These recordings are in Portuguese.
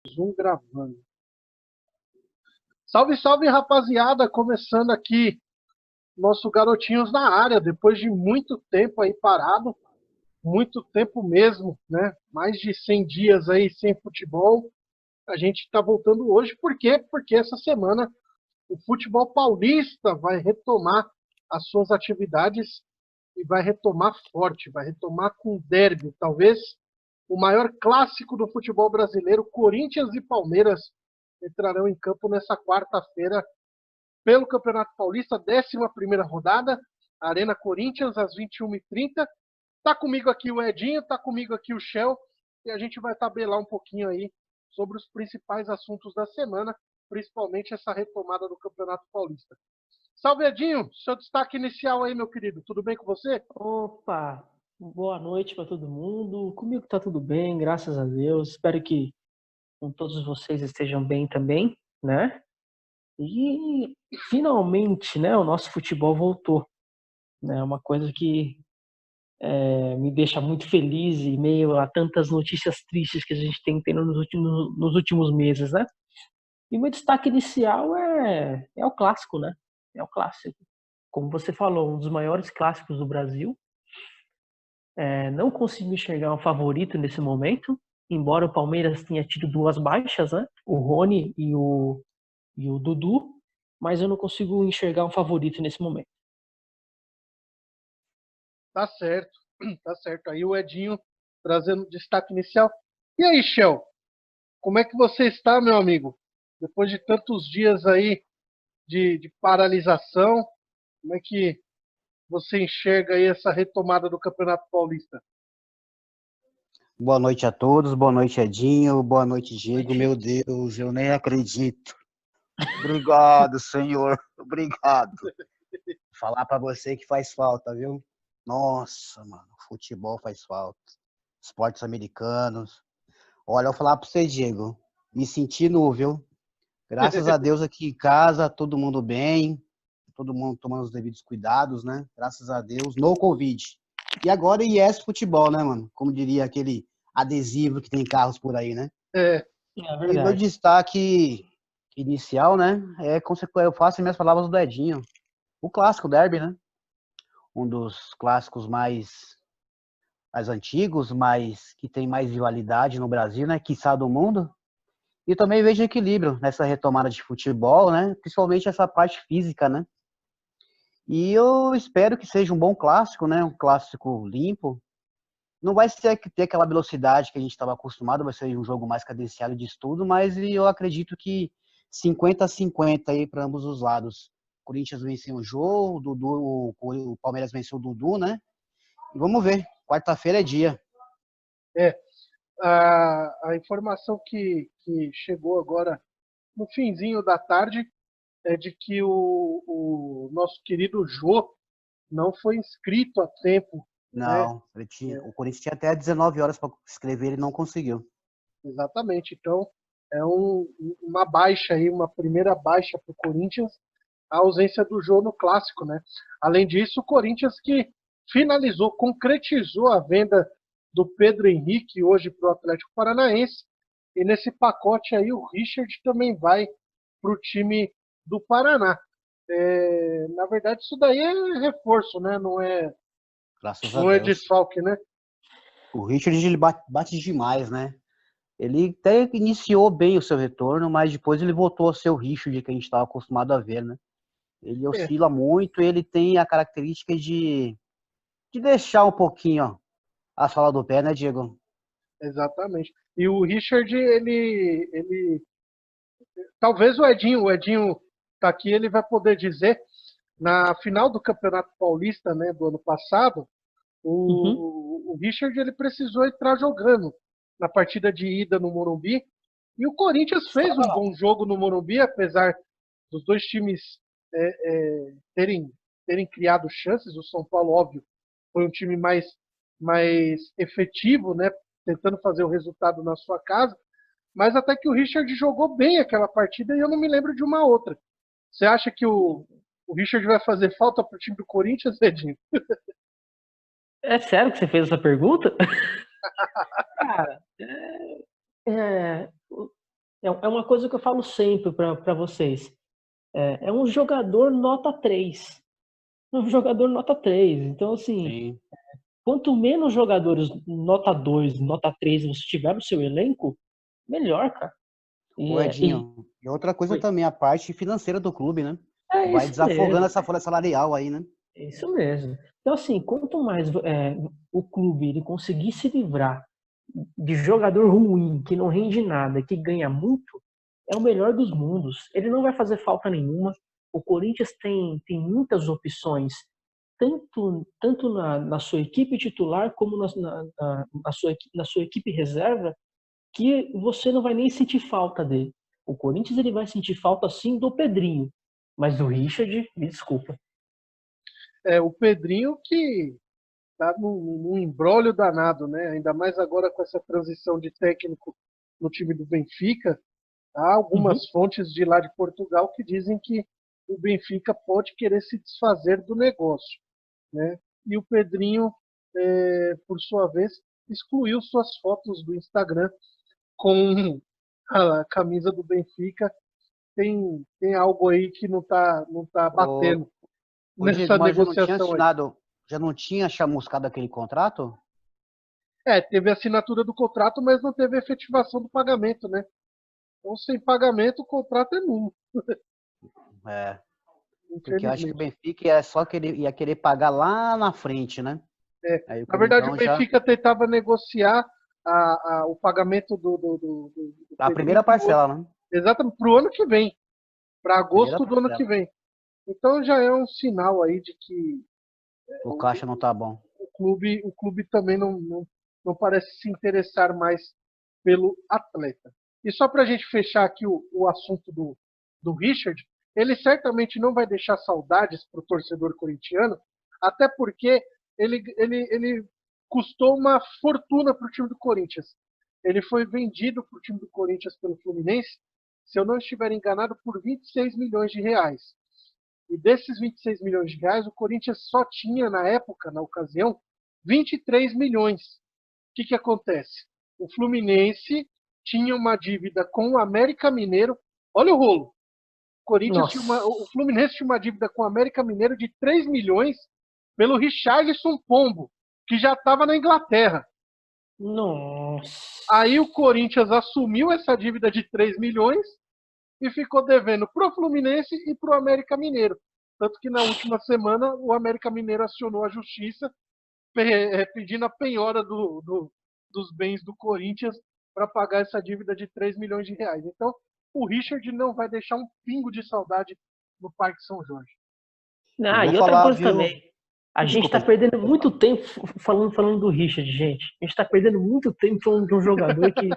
Zoom gravando. Salve, salve, rapaziada! Começando aqui nosso Garotinhos na área, depois de muito tempo aí parado, muito tempo mesmo, né? Mais de 100 dias aí sem futebol. A gente está voltando hoje, por quê? Porque essa semana o futebol paulista vai retomar as suas atividades e vai retomar forte, vai retomar com derby, talvez o maior clássico do futebol brasileiro. Corinthians e Palmeiras entrarão em campo nessa quarta-feira pelo Campeonato Paulista, 11ª rodada, Arena Corinthians, às 21h30. Tá comigo aqui o Edinho, tá comigo aqui o Shell, e a gente vai tabelar um pouquinho aí sobre os principais assuntos da semana, principalmente essa retomada do Campeonato Paulista. Salve, Edinho! Seu destaque inicial aí, meu querido. Tudo bem com você? Opa, boa noite para todo mundo. Comigo tá tudo bem, graças a Deus. Espero que com todos vocês estejam bem também, né? E finalmente, né, o nosso futebol voltou, né? Uma coisa que me deixa muito feliz e meio a tantas notícias tristes que a gente tem tendo nos últimos meses, né? E meu destaque inicial é o clássico, né? É o clássico. Como você falou, um dos maiores clássicos do Brasil. Não consigo enxergar um favorito nesse momento, embora o Palmeiras tenha tido duas baixas, né? O Rony e o Dudu, mas eu não consigo enxergar um favorito nesse momento. Tá certo, tá certo. Aí o Edinho trazendo destaque inicial. E aí, Shell, como é que você está, meu amigo? Depois de tantos dias aí de paralisação, como é que você enxerga aí essa retomada do Campeonato Paulista? Boa noite a todos, boa noite Edinho, boa noite Diego, Noite. meu Deus, eu nem acredito. Obrigado, Senhor, obrigado. Falar pra você que faz falta, viu? Nossa, mano, futebol faz falta. Esportes americanos. Olha, eu vou falar pra você, Diego, me senti nu, viu? Graças a Deus aqui em casa, todo mundo bem, todo mundo tomando os devidos cuidados, né? Graças a Deus, no Covid. E agora IES Futebol, né, mano? Como diria aquele adesivo que tem carros por aí, né? É, É E meu verdade. destaque inicial, né, eu faço as minhas palavras do Edinho. O clássico derby, né? Um dos clássicos mais antigos, mais que tem mais rivalidade no Brasil, né? Quiçá do mundo. E também vejo equilíbrio nessa retomada de futebol, né? Principalmente essa parte física, né? E eu espero que seja um bom clássico, né? Um clássico limpo. Não vai ser ter aquela velocidade que a gente estava acostumado, vai ser um jogo mais cadenciado de estudo, mas eu acredito que 50-50 aí para ambos os lados. O Corinthians venceu o jogo, o Palmeiras venceu o Dudu, né? E vamos ver. Quarta-feira é dia. é. A informação que chegou agora no finzinho da tarde é de que o nosso querido Jô não foi inscrito a tempo, né? Não, o Corinthians tinha até 19 horas para escrever e não conseguiu. Exatamente. Então, é uma baixa aí, uma primeira baixa para o Corinthians, a ausência do Jô no clássico, né? Além disso, o Corinthians que finalizou, concretizou a venda do Pedro Henrique hoje para o Atlético Paranaense. E nesse pacote aí, o Richard também vai para o time do Paraná. Na verdade, isso daí é reforço, né? Graças a Não é Deus. desfalque, né? O Richard ele bate demais, né? Ele até iniciou bem o seu retorno, mas depois ele voltou a ser o Richard que a gente estava acostumado a ver, né? Ele É, oscila muito, ele tem a característica de deixar um pouquinho ó, a sola do pé, né, Diego? exatamente. E o Richard, ele talvez o Edinho tá aqui, ele vai poder dizer, na final do Campeonato Paulista, né, do ano passado, Uhum. o Richard ele precisou entrar jogando na partida de ida no Morumbi, e o Corinthians fez Estava um lá. bom jogo no Morumbi, apesar dos dois times terem criado chances. O São Paulo, óbvio, foi um time mais efetivo, né, tentando fazer o resultado na sua casa, mas até que o Richard jogou bem aquela partida e eu não me lembro de uma outra. Você acha que o Richard vai fazer falta para o time do Corinthians, Edinho? É sério que você fez essa pergunta? Cara, é uma coisa que eu falo sempre para vocês. É um jogador nota 3. Um jogador nota 3. Então, assim, Sim. quanto menos jogadores nota 2, nota 3 você tiver no seu elenco, melhor, cara. Ô, E Edinho, e outra coisa Oi. também, a parte financeira do clube, né? É Vai isso desafogando mesmo, essa folha salarial aí, né? é isso mesmo. Então, assim, quanto mais o clube ele conseguir se livrar de jogador ruim, que não rende nada, que ganha muito, é o melhor dos mundos. Ele não vai fazer falta nenhuma. O Corinthians tem muitas opções, tanto na sua equipe titular como na sua equipe reserva, que você não vai nem sentir falta dele. O Corinthians ele vai sentir falta sim do Pedrinho, mas do Richard, me desculpa. O Pedrinho que tá num imbróglio danado, né? Ainda mais agora com essa transição de técnico no time do Benfica. Há Uhum. algumas fontes de lá de Portugal que dizem que o Benfica pode querer se desfazer do negócio, né? E o Pedrinho, por sua vez, excluiu suas fotos do Instagram com a camisa do Benfica. Tem algo aí que não tá Ô, batendo ô Diego, nessa mas negociação aí. já não tinha chamuscado aquele contrato? Teve assinatura do contrato, mas não teve efetivação do pagamento, né? Então, sem pagamento, o contrato é nulo, É, porque eu acho que o infelizmente. Benfica ia querer pagar lá na frente, né? Aí o Na verdade, o Coringão já. Benfica tentava negociar o pagamento do A Pedrinho primeira parcela, né? exatamente para o ano que vem, para Primeira agosto do ano que parcela. vem. Então já é um sinal aí de que O caixa não tá bom. o clube também não parece se interessar mais pelo atleta. E só para a gente fechar aqui o assunto do Richard, ele certamente não vai deixar saudades para o torcedor corintiano, até porque ele custou uma fortuna para o time do Corinthians. Ele foi vendido para o time do Corinthians pelo Fluminense, se eu não estiver enganado, por 26 milhões de reais. E desses 26 milhões de reais, o Corinthians só tinha, na época, na ocasião, 23 milhões. O que acontece? O Fluminense tinha uma dívida com o América Mineiro. Olha o rolo. Nossa. O Fluminense tinha uma dívida com o América Mineiro de 3 milhões pelo Richarlison Pombo, que já estava na Inglaterra. Nossa. Aí o Corinthians assumiu essa dívida de 3 milhões e ficou devendo para o Fluminense e para o América Mineiro. Tanto que na última semana o América Mineiro acionou a justiça pedindo a penhora dos bens do Corinthians para pagar essa dívida de 3 milhões de reais. Então, o Richard não vai deixar um pingo de saudade no Parque São Jorge. E vou E outra falar, coisa viu? também. A gente Desculpa, tá perdendo muito tempo falando do Richard, gente. A gente tá perdendo muito tempo falando de um jogador que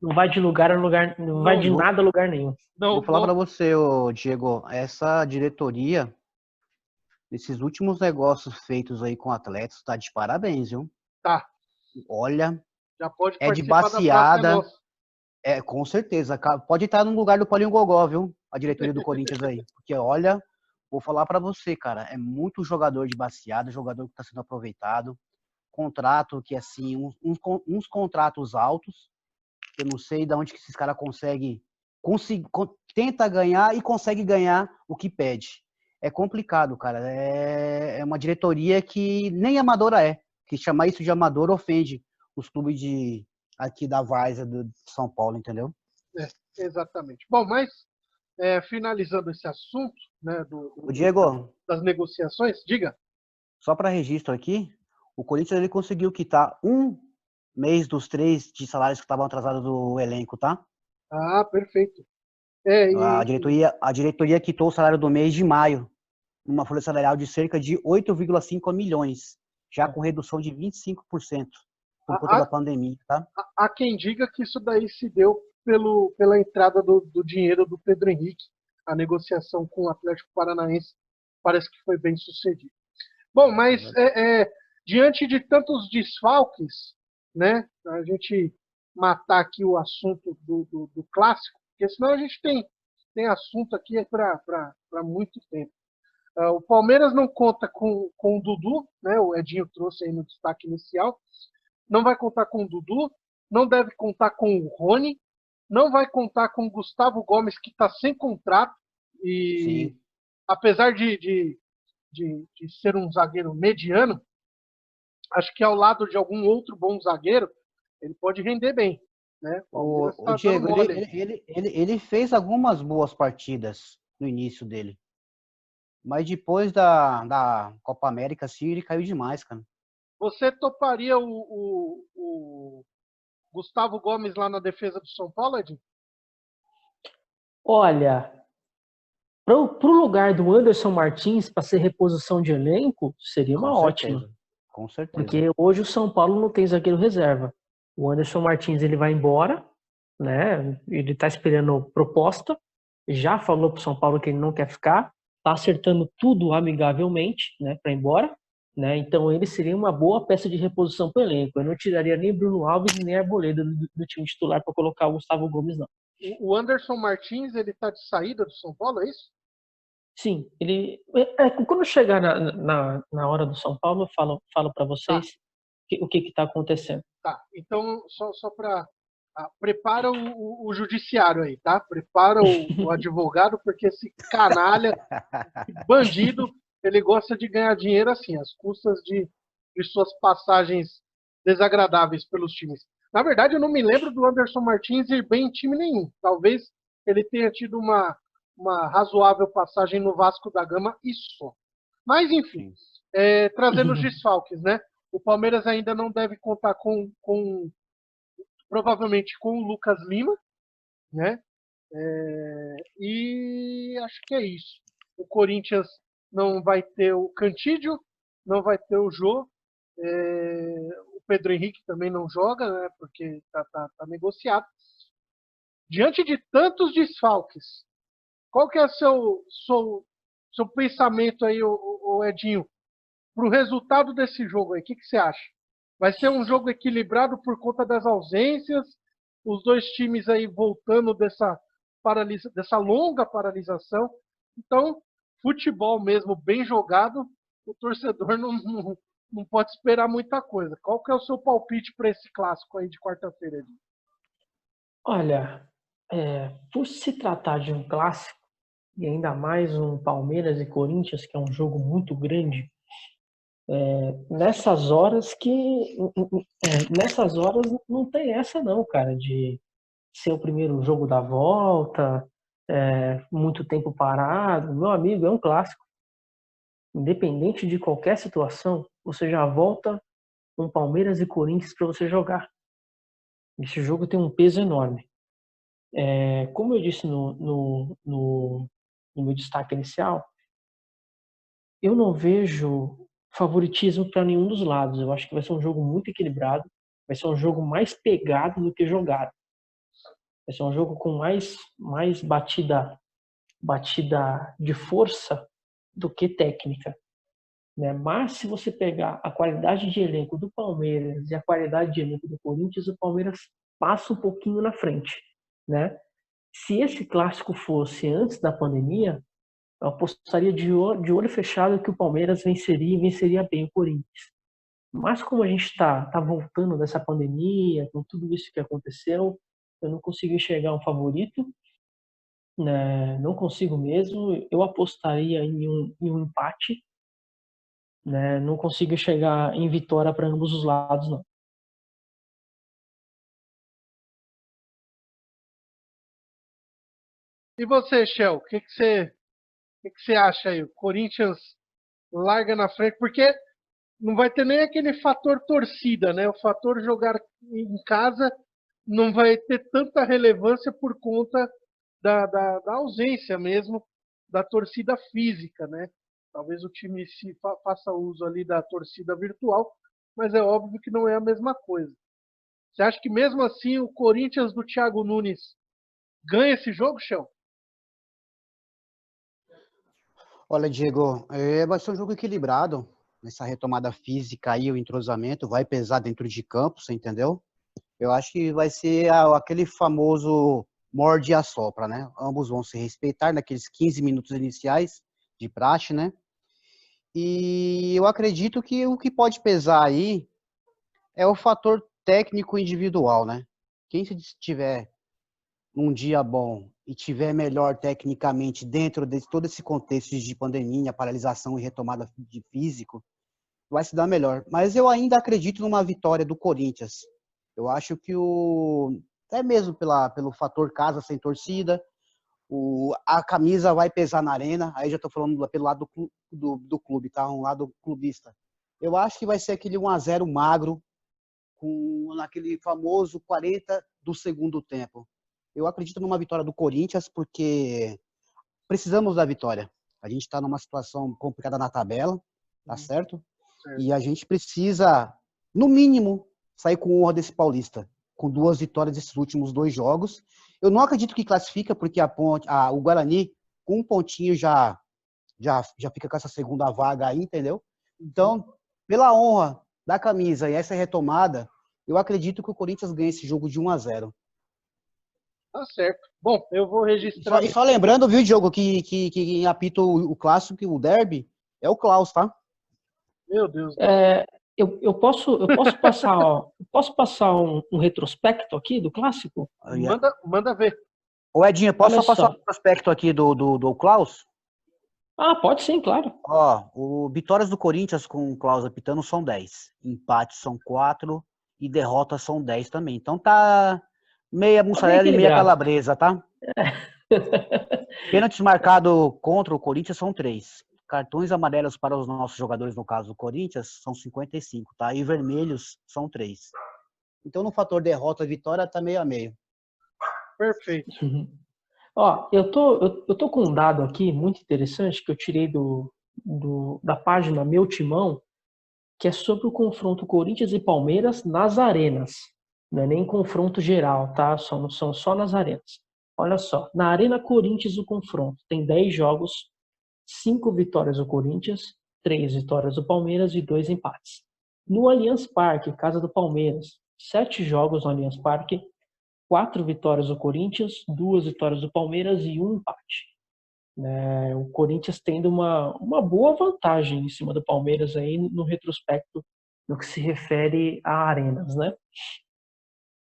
não vai de lugar a lugar, não vai Não, de vou, nada a lugar nenhum. vou não, falar para não. você, ô, Diego, essa diretoria, esses últimos negócios feitos aí com atletas, tá de parabéns, viu? Tá. Olha, Já pode é de participar da Praça é baseada, Nossa. com certeza. Pode estar no lugar do Paulinho Gogó, viu? A diretoria do Corinthians aí. Porque, olha, vou falar para você, cara, é muito jogador de baseada, jogador que está sendo aproveitado. Contrato que, assim, uns contratos altos, eu não sei de onde que esses caras conseguem, tenta ganhar e consegue ganhar o que pede. É complicado, cara. É uma diretoria que nem amadora é. Que chamar isso de amador ofende os clubes aqui da Várzea de São Paulo, entendeu? Exatamente. Bom, mas finalizando esse assunto, né, O Diego, das negociações, diga. só para registro aqui, o Corinthians ele conseguiu quitar um mês dos 3 de salários que estavam atrasados do elenco, tá? Ah, perfeito. É, A e, diretoria, a diretoria quitou o salário do mês de maio, numa folha salarial de cerca de 8,5 milhões, já com redução de 25% por conta da há, pandemia, tá? há quem diga que isso daí se deu pela entrada do dinheiro do Pedro Henrique. A negociação com o Atlético Paranaense parece que foi bem sucedida. Bom, mas diante de tantos desfalques, né, a gente matar aqui o assunto do clássico, porque senão a gente tem assunto aqui para muito tempo. O Palmeiras não conta com o Dudu, né, o Edinho trouxe aí no destaque inicial, não vai contar com o Dudu, não deve contar com o Rony, não vai contar com o Gustavo Gomes, que está sem contrato, e Sim. apesar de ser um zagueiro mediano, acho que ao lado de algum outro bom zagueiro, ele pode render bem. Né? O Palmeiras O está dando Diego, mole aí. ele fez algumas boas partidas no início dele. Mas depois da Copa América, assim, ele caiu demais, cara. Você toparia o Gustavo Gomes lá na defesa do São Paulo, Edinho? Olha, para o lugar do Anderson Martins para ser reposição de elenco, seria Com uma ótima. certeza. Com certeza. Porque hoje o São Paulo não tem zagueiro reserva. O Anderson Martins ele vai embora, né? Ele está esperando proposta. Já falou para o São Paulo que ele não quer ficar. Está acertando tudo amigavelmente, né? Para ir embora, né? Então ele seria uma boa peça de reposição para o elenco. Eu não tiraria nem Bruno Alves nem Arboleda do time titular para colocar o Gustavo Gomes, não. O Anderson Martins, ele tá de saída do São Paulo, é isso? Sim, ele. Quando chegar na hora do São Paulo, eu falo para Tá, vocês o que está acontecendo. tá. Então, só para... prepara o judiciário aí, tá? Prepara o advogado, porque esse canalha, esse bandido, ele gosta de ganhar dinheiro assim, às custas de suas passagens desagradáveis pelos times. Na verdade, eu não me lembro do Anderson Martins ir bem em time nenhum. Talvez ele tenha tido uma razoável passagem no Vasco da Gama e só. Mas, enfim, Sim. trazendo os desfalques, né? O Palmeiras ainda não deve contar com provavelmente com o Lucas Lima, né? E acho que é isso. O Corinthians não vai ter o Cantídio, não vai ter o Jô, o Pedro Henrique também não joga, né? Porque tá negociado. Diante de tantos desfalques, qual que é seu pensamento aí, o Edinho, para o resultado desse jogo aí? O que você acha? Vai ser um jogo equilibrado por conta das ausências, os dois times aí voltando dessa longa paralisação. Então, futebol mesmo bem jogado, o torcedor não pode esperar muita coisa. Qual que é o seu palpite para esse clássico aí de quarta-feira, Edinho? Olha, por se tratar de um clássico, e ainda mais um Palmeiras e Corinthians, que é um jogo muito grande, nessas horas nessas horas não tem essa não, cara, de ser o primeiro jogo da volta, muito tempo parado. Meu amigo, é um clássico. Independente de qualquer situação, você já volta com Palmeiras e Corinthians para você jogar. Esse jogo tem um peso enorme. Como eu disse no meu destaque inicial, eu não vejo favoritismo para nenhum dos lados. Eu acho que vai ser um jogo muito equilibrado, vai ser um jogo mais pegado do que jogado. Vai ser um jogo com mais batida de força do que técnica. Né? Mas se você pegar a qualidade de elenco do Palmeiras e a qualidade de elenco do Corinthians, o Palmeiras passa um pouquinho na frente. Né? Se esse clássico fosse antes da pandemia, eu apostaria de olho fechado que o Palmeiras venceria e venceria bem o Corinthians. Mas como a gente está voltando dessa pandemia, com tudo isso que aconteceu, eu não consigo enxergar um favorito, né? Não consigo mesmo. Eu apostaria em um empate, né? Não consigo enxergar em vitória para ambos os lados, não. E você, Shell, o que você acha aí? O Corinthians larga na frente, porque não vai ter nem aquele fator torcida, né? O fator jogar em casa não vai ter tanta relevância por conta da ausência mesmo da torcida física, né? Talvez o time se faça uso ali da torcida virtual, mas é óbvio que não é a mesma coisa. Você acha que mesmo assim o Corinthians do Thiago Nunes ganha esse jogo, Chão? Olha, Diego, vai ser um jogo equilibrado. Nessa retomada física aí, o entrosamento vai pesar dentro de campo, você entendeu? Eu acho que vai ser aquele famoso morde e assopra, né? Ambos vão se respeitar naqueles 15 minutos iniciais de praxe, né? E eu acredito que o que pode pesar aí é o fator técnico individual, né? Quem se tiver num dia bom e tiver melhor tecnicamente dentro de todo esse contexto de pandemia, paralisação e retomada de físico, vai se dar melhor. Mas eu ainda acredito numa vitória do Corinthians. Eu acho que até mesmo pelo fator casa sem torcida, a camisa vai pesar na arena. Aí já estou falando pelo lado do clube, tá? Um lado clubista. Eu acho que vai ser aquele 1-0 magro, naquele famoso 40 do segundo tempo. Eu acredito numa vitória do Corinthians porque precisamos da vitória. A gente está numa situação complicada na tabela, tá certo? E a gente precisa, no mínimo, sair com honra desse Paulista, com 2 vitórias desses últimos 2 jogos. Eu não acredito que classifica, porque o Guarani, com um pontinho, já fica com essa segunda vaga aí, entendeu? Então, pela honra da camisa e essa retomada, eu acredito que o Corinthians ganha esse jogo de 1-0. Tá certo. Bom, eu vou registrar... Só lembrando, viu, Diogo, que apita o clássico, o derby, é o Klaus, tá? Meu Deus. Eu posso passar, ó, posso passar um retrospecto aqui do clássico? Manda ver. Ô, Edinho, posso Olha só passar só. o retrospecto aqui do Klaus? Ah, pode sim, claro. Ó, vitórias do Corinthians com o Klaus apitando são 10. Empates são 4 e derrotas são 10 também. Então tá meia mussarela e meia calabresa, tá? Pênaltis marcados contra o Corinthians são 3. Cartões amarelos para os nossos jogadores, no caso do Corinthians, são 55, tá? E vermelhos são 3. Então, no fator derrota, vitória, tá meio a meio. Perfeito. Ó, eu tô com um dado aqui muito interessante que eu tirei da página Meu Timão, que é sobre o confronto Corinthians e Palmeiras nas arenas. Não é nem confronto geral, tá? São só nas arenas. Olha só, na Arena Corinthians o confronto tem 10 jogos, 5 vitórias do Corinthians, 3 vitórias do Palmeiras e 2 empates. No Allianz Parque, casa do Palmeiras, 7 jogos no Allianz Parque, 4 vitórias do Corinthians, 2 vitórias do Palmeiras e 1 empate. O Corinthians tendo uma boa vantagem em cima do Palmeiras aí no retrospecto no que se refere a arenas, né?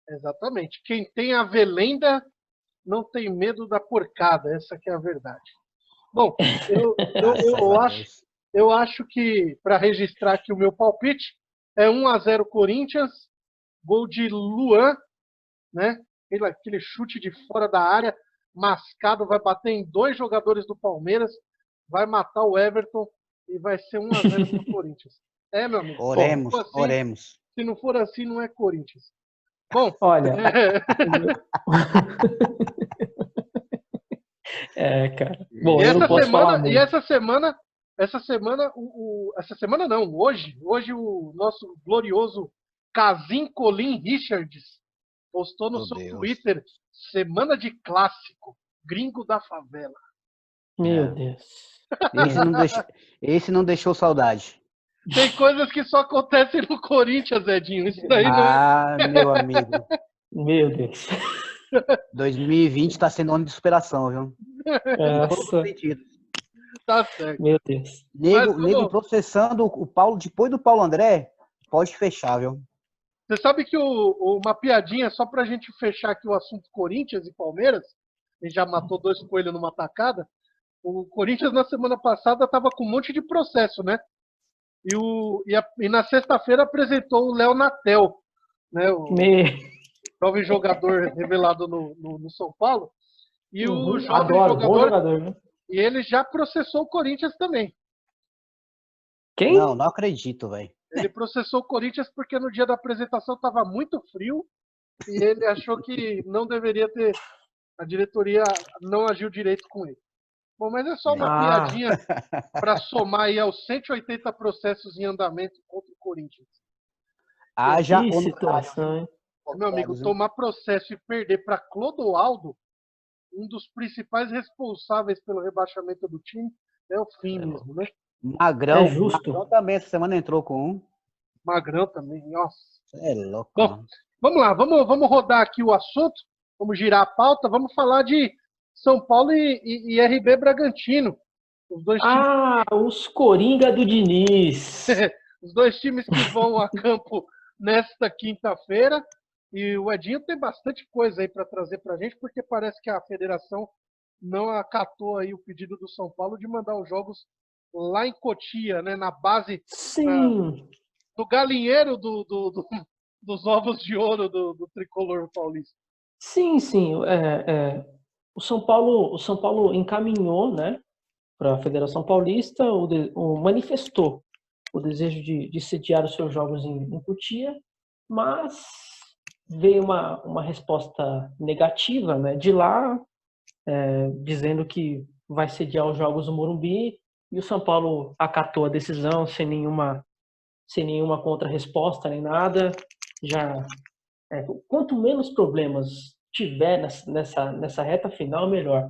Exatamente. Quem tem a velenda não tem medo da porcada. Essa que é a verdade. Bom, eu acho que, para registrar aqui o meu palpite, é 1-0 Corinthians, gol de Luan, né? Aquele chute de fora da área, mascado, vai bater em 2 jogadores do Palmeiras, vai matar o Everton e vai ser 1-0 pro Corinthians. Meu amigo. Oremos. Se não for assim, não é Corinthians. Bom, olha. Cara. Bom, essa semana não, hoje o nosso glorioso Casim Colim Richards postou no seu Twitter, semana de clássico, gringo da favela. Meu Deus. Esse não deixou saudade. Tem coisas que só acontecem no Corinthians, Edinho. Isso daí não... meu amigo. Meu Deus. 2020 está sendo um ano de superação, viu? Em todos os sentidos. Tá certo. Meu Deus. Nego processando o Paulo, depois do Paulo André, pode fechar, viu? Você sabe que uma piadinha, só pra gente fechar aqui o assunto Corinthians e Palmeiras, a gente já matou 2 coelhos numa tacada, o Corinthians na semana passada estava com um monte de processo, né? E na sexta-feira apresentou o Léo Natel, né? O jovem jogador revelado no São Paulo. E o jovem jogador, né? E ele já processou o Corinthians também. Quem? Não acredito, velho. Ele processou o Corinthians porque no dia da apresentação estava muito frio e ele achou que não deveria ter... A diretoria não agiu direito com ele. Bom, mas é só uma piadinha para somar aí aos 180 processos em andamento contra o Corinthians. Haja situação, hein? Meu amigo, tomar processo e perder para Clodoaldo, um dos principais responsáveis pelo rebaixamento do time, é o fim mesmo, né? Magrão, é justo. Magrão também essa semana entrou com um. Magrão também, nossa. É louco. Bom, vamos lá, vamos rodar aqui o assunto, vamos girar a pauta, vamos falar de São Paulo e RB Bragantino. Os dois os Coringa do Diniz. Os 2 times que vão a campo nesta quinta-feira. E o Edinho tem bastante coisa aí para trazer para a gente, porque parece que a federação não acatou aí o pedido do São Paulo de mandar os jogos lá em Cotia, né, na base Sim, do galinheiro dos ovos de ouro do tricolor paulista. sim, sim. O São Paulo encaminhou, né, para a Federação Paulista, manifestou o desejo de sediar os seus jogos em Cotia, mas veio uma resposta negativa, né, de lá, dizendo que vai sediar os jogos no Morumbi, e o São Paulo acatou a decisão sem nenhuma contra-resposta nem nada. Já quanto menos problemas tiver nessa reta final, melhor.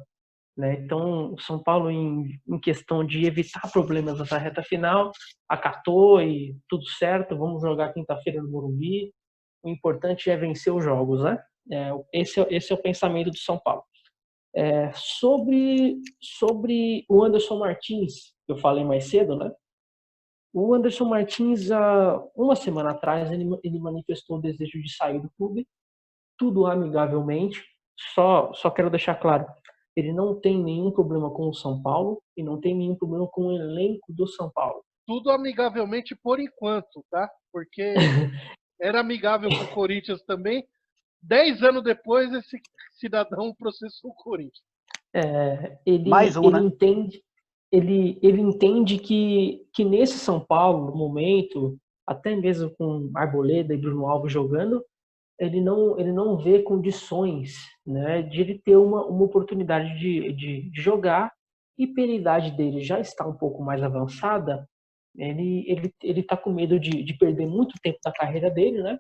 Né? Então, o São Paulo, em questão de evitar problemas nessa reta final, acatou e tudo certo, vamos jogar quinta-feira no Morumbi. O importante é vencer os jogos, né? Esse é o pensamento do São Paulo. Sobre o Anderson Martins, que eu falei mais cedo, né? O Anderson Martins, há uma semana atrás, ele manifestou o desejo de sair do clube, tudo amigavelmente. Só quero deixar claro, ele não tem nenhum problema com o São Paulo e não tem nenhum problema com o elenco do São Paulo. Tudo amigavelmente por enquanto, tá? Porque era amigável com o Corinthians também. 10 anos depois, esse cidadão processou o Corinthians. Mais um, Ele né? entende, ele entende que nesse São Paulo, no momento, até mesmo com Arboleda e Bruno Alves jogando, ele não vê condições, né, de ele ter uma oportunidade de jogar, e pela idade dele já está um pouco mais avançada, ele tá com medo de perder muito tempo da carreira dele, né,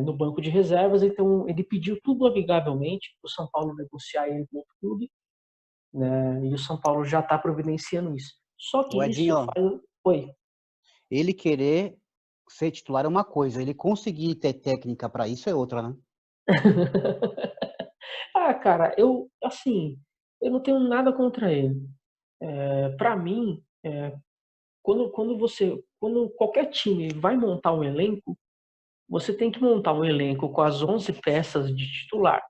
no banco de reservas. Então ele pediu tudo amigavelmente para o São Paulo negociar ele com o clube, né, e o São Paulo já está providenciando isso. Só O que isso Edinho, faz... Oi. ele querer ser titular é uma coisa, ele conseguir ter técnica para isso é outra, né? Ah, cara, eu não tenho nada contra ele. Para mim, quando qualquer time vai montar um elenco, você tem que montar um elenco com as 11 peças de titular.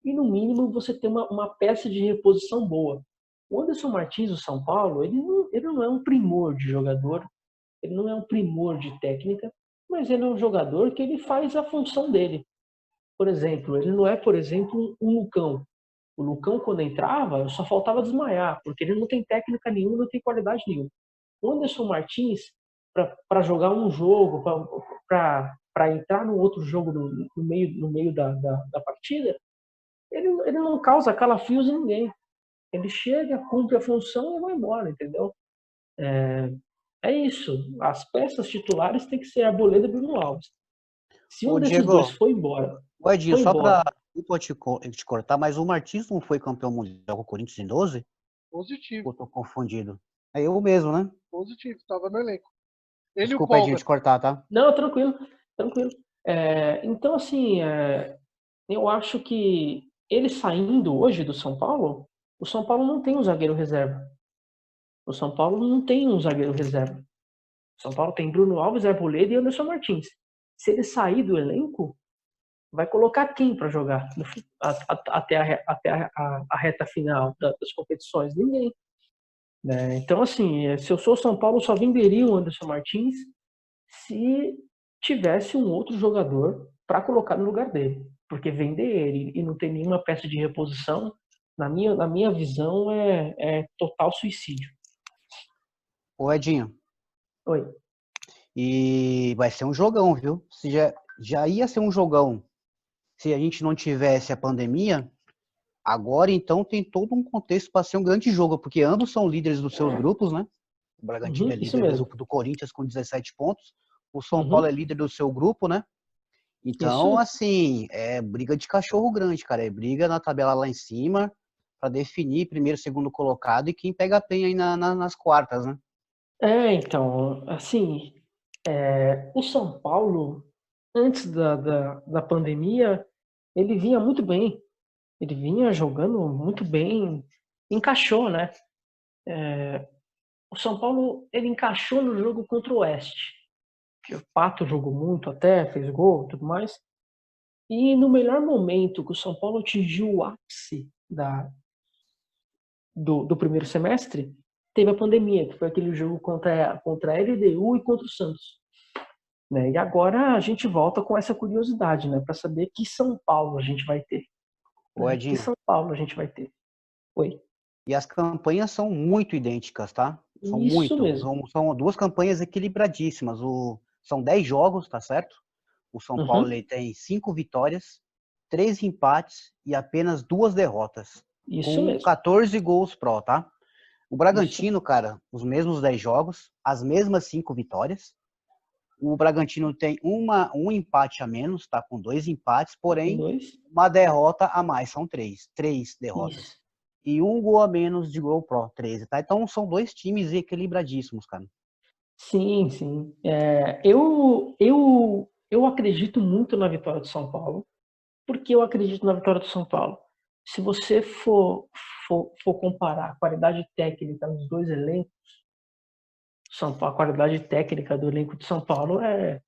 E no mínimo você tem uma peça de reposição boa. O Anderson Martins do São Paulo, ele não é um primor de jogador, ele não é um primor de técnica, mas ele é um jogador que ele faz a função dele. Por exemplo, ele não é, por exemplo, um Lucão. O Lucão, quando entrava, só faltava desmaiar, porque ele não tem técnica nenhuma, não tem qualidade nenhuma. O Anderson Martins, para jogar um jogo, para entrar no outro jogo no meio da partida, ele não causa calafrios em ninguém. Ele chega, cumpre a função e vai embora, entendeu? É isso. As peças titulares têm que ser Arboleda e Bruno Alves. Se um Ô, desses dois Diego, foi embora, o Edinho, foi só para embora. te cortar, mas o Martins não foi campeão mundial com o Corinthians em 12? Positivo, Ou tô confundido? É eu mesmo, né? positivo, estava no elenco. Ele e o Desculpa, Edinho, Polga. te cortar, tá? Não, tranquilo, tranquilo. Então, assim, eu acho que ele saindo hoje do São Paulo, o São Paulo não tem um zagueiro reserva. O São Paulo não tem um zagueiro reserva. O São Paulo tem Bruno Alves, Arboleda e Anderson Martins. Se ele sair do elenco, vai colocar quem para jogar até a reta final das competições? Ninguém. Né? Então, assim, se eu sou São Paulo, só venderia o Anderson Martins se tivesse um outro jogador para colocar no lugar dele. Porque vender ele e não ter nenhuma peça de reposição, na minha visão, é total suicídio. Ô, Edinho, Oi. e vai ser um jogão, viu? Se já ia ser um jogão se a gente não tivesse a pandemia. Agora, então, tem todo um contexto para ser um grande jogo, porque ambos são líderes dos seus grupos, né? O Bragantino é Uhum, isso líder do mesmo. grupo do Corinthians com 17 pontos. O São Paulo é Uhum, líder do seu grupo, né? Então, isso. assim, é briga de cachorro grande, cara. É briga na tabela lá em cima para definir primeiro, segundo colocado e quem pega a penha aí nas quartas, né? Então, assim, o São Paulo, antes da pandemia, ele vinha muito bem. Ele vinha jogando muito bem, encaixou, né? O São Paulo, ele encaixou no jogo contra o Oeste. Que o Pato jogou muito até, fez gol e tudo mais. E no melhor momento que o São Paulo atingiu o ápice do primeiro semestre, teve a pandemia, que foi aquele jogo contra a LDU e contra o Santos. Né? E agora a gente volta com essa curiosidade, né? Para saber que São Paulo a gente vai ter. Ô, Né? Que Edinho, São Paulo a gente vai ter. Oi. e as campanhas são muito idênticas, tá? São Isso muito. mesmo. São duas campanhas equilibradíssimas. São 10 jogos, tá certo? O São Paulo Uhum. ele tem 5 vitórias, 3 empates e apenas 2 derrotas, Isso com mesmo. 14 gols pró, tá? O Isso. Bragantino, cara, os mesmos 10 jogos, as mesmas 5 vitórias. O Bragantino tem um empate a menos, tá? Com 2 empates, Tá com porém, 2. uma derrota a mais, são 3. 3 derrotas. Isso. E um gol a menos de gol pró, 13, tá? Então são dois times equilibradíssimos, cara. Sim, sim. Eu acredito muito na vitória do São Paulo. Por que eu acredito na vitória do São Paulo? Se você for comparar a qualidade técnica dos dois elencos, a qualidade técnica do elenco de São Paulo é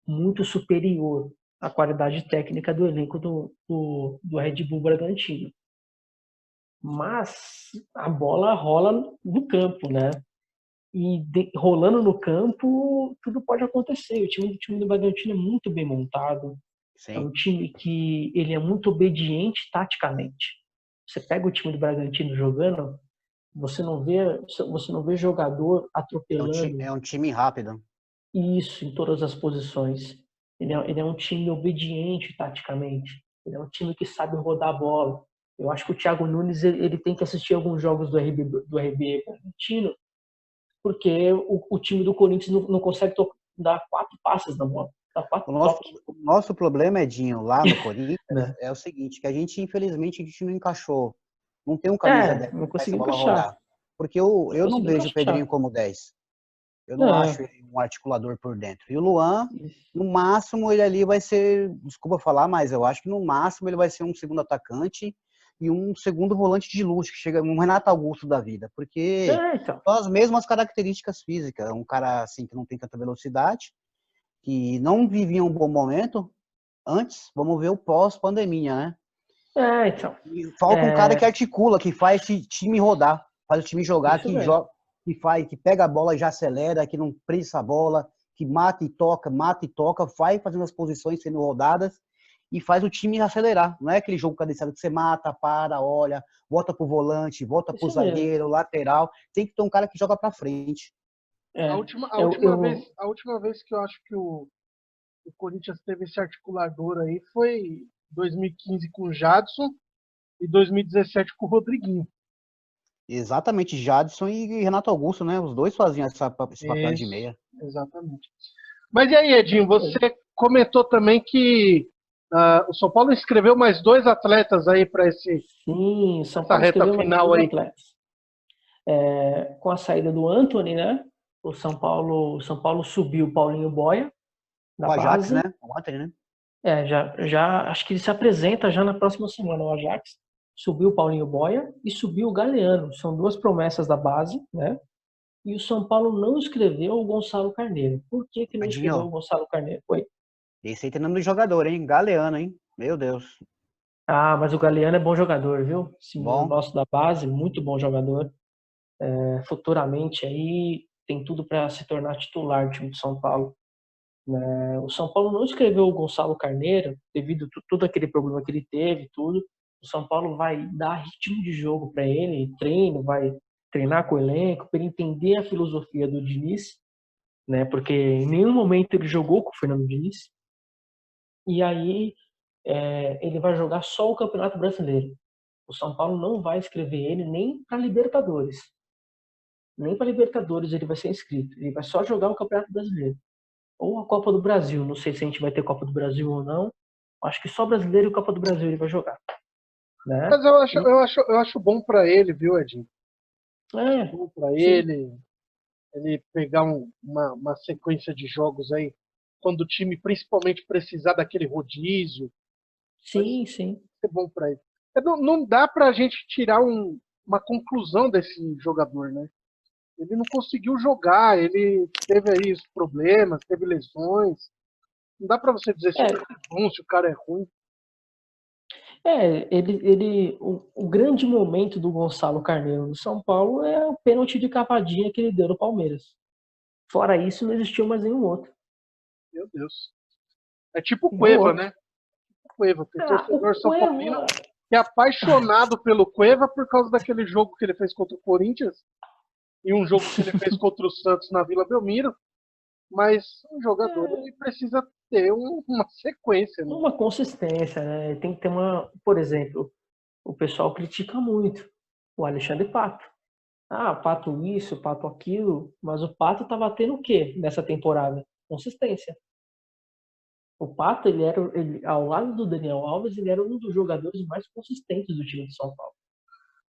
muito superior à qualidade técnica do elenco do Red Bull Bragantino. Mas a bola rola no campo, né? E rolando no campo, tudo pode acontecer. O time do Bragantino é muito bem montado. É Sim. um time que ele é muito obediente taticamente. Você pega o time do Bragantino jogando, você não vê jogador atropelando É um time rápido. isso em todas as posições. Ele é um time obediente taticamente. Ele é um time que sabe rodar a bola. Eu acho que o Thiago Nunes ele tem que assistir alguns jogos do RB Bragantino, porque o time do Corinthians não consegue dar 4 passes na bola, dar 4 toques. O nosso problema, Edinho, lá no Corinthians, Né? é o seguinte, que infelizmente, a gente não encaixou. Não tem um camisa 10 Não que faz essa conseguiu bola encaixar. rodar. Porque Não eu não conseguiu vejo o Pedrinho encaixar. como 10. Eu não acho Não. ele um articulador por dentro. E o Luan, no máximo, ele ali vai ser, desculpa falar, mas eu acho que no máximo ele vai ser um segundo atacante e um segundo volante de luxo, que chega um Renato Augusto da vida, porque Então. são as mesmas características físicas. Um cara assim que não tem tanta velocidade, que não vivia um bom momento antes, vamos ver o pós-pandemia, né? Então. E falta um cara que articula, que faz esse time rodar, faz o time jogar, Isso que mesmo. joga, que faz, que pega a bola e já acelera, que não prensa a bola, que mata e toca, vai fazendo as posições sendo rodadas e faz o time acelerar. Não é aquele jogo cadenciado que você mata, para, olha, volta pro volante, volta pro Isso mesmo. zagueiro, lateral. Tem que ter um cara que joga pra frente. A É. última, a Eu, última vez, eu, a última vez que eu acho que o Corinthians teve esse articulador aí foi 2015 com o Jadson e 2017 com o Rodriguinho. Exatamente, Jadson e Renato Augusto, né? Os dois faziam esse papel de Isso, meia. exatamente. Mas e aí, Edinho, isso mesmo. você comentou também que o São Paulo inscreveu mais 2 atletas aí para Sim, o São essa Paulo reta escreveu mais final 2 aí. atletas. Com a saída do Anthony, né? O São Paulo subiu o Paulinho Boia, da O Ajax, né? base. Ontem, né? Já acho que ele se apresenta já na próxima semana, o Ajax. Subiu o Paulinho Boia e subiu o Galeano. São 2 promessas da base, né? E o São Paulo não escreveu o Gonçalo Carneiro. Por que que não escreveu o Edinho, Gonçalo Carneiro? Oi. esse aí tem nome do jogador, hein? Galeano, hein? Meu Deus. Mas o Galeano é bom jogador, viu? Esse menino Bom, nosso da base, muito bom jogador. Futuramente aí tem tudo para se tornar titular do time de São Paulo. O São Paulo não escreveu o Gonçalo Carneiro devido a todo aquele problema que ele teve, tudo. O São Paulo vai dar ritmo de jogo para ele, treino, vai treinar com o elenco, para ele entender a filosofia do Diniz, né? Porque em nenhum momento ele jogou com o Fernando Diniz. E aí ele vai jogar só o Campeonato Brasileiro. O São Paulo não vai escrever ele nem para Libertadores. Nem para Libertadores ele vai ser inscrito. Ele vai só jogar o Campeonato Brasileiro. Ou a Copa do Brasil. Não sei se a gente vai ter Copa do Brasil ou não. Acho que só Brasileiro e Copa do Brasil ele vai jogar. Né? Mas eu acho, E, eu acho, eu acho bom para ele, viu, Edinho? é, Bom para sim, ele pegar uma sequência de jogos aí, quando o time principalmente precisar daquele rodízio, vai sim, sim. ser bom para ele. Não dá para a gente tirar uma conclusão desse jogador, né? Ele não conseguiu jogar, ele teve aí os problemas, teve lesões. Não dá para você dizer se o É, cara é bom, se o cara é ruim. O grande momento do Gonçalo Carneiro no São Paulo é o pênalti de cavadinha que ele deu no Palmeiras. Fora isso, não existiu mais nenhum outro. Meu Deus. É tipo o Nenhum Cueva, outro. né? Cueva. Tem O torcedor São Paulino Cueva, que é apaixonado pelo Cueva por causa daquele jogo que ele fez contra o Corinthians e um jogo que ele fez contra o Santos na Vila Belmiro. Mas um jogador ele precisa ter uma sequência, né? uma consistência, né? Tem que ter uma, por exemplo, o pessoal critica muito o Alexandre Pato. Ah, Pato isso, Pato aquilo, mas o Pato tá batendo o quê nessa temporada? Consistência. O Pato, ao lado do Daniel Alves, ele era um dos jogadores mais consistentes do time de São Paulo.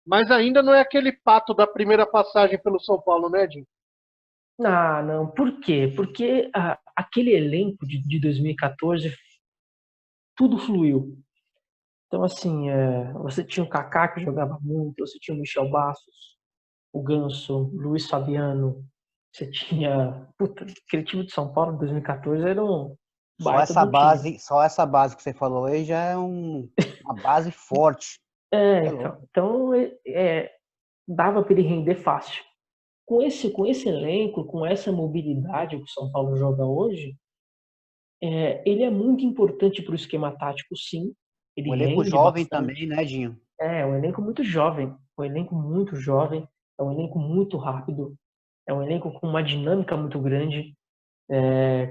Mas ainda não é aquele Pato da primeira passagem pelo São Paulo, né, Edinho? Ah, não. Por quê? Porque aquele elenco de 2014, tudo fluiu. Então, assim, você tinha o Kaká, que jogava muito, você tinha o Michel Bastos, o Ganso, Luiz Fabiano, você tinha... Puta, aquele time de São Paulo em 2014 era um baita do time. Só essa base que você falou aí já é uma base forte. É louco. Então dava para ele render fácil. Com esse elenco, com essa mobilidade que o São Paulo joga hoje, ele é muito importante para o esquema tático, sim. Ele Um elenco rende jovem bastante. também, né, Dinho? É um elenco muito jovem, um elenco muito jovem, é um elenco muito rápido, é um elenco com uma dinâmica muito grande,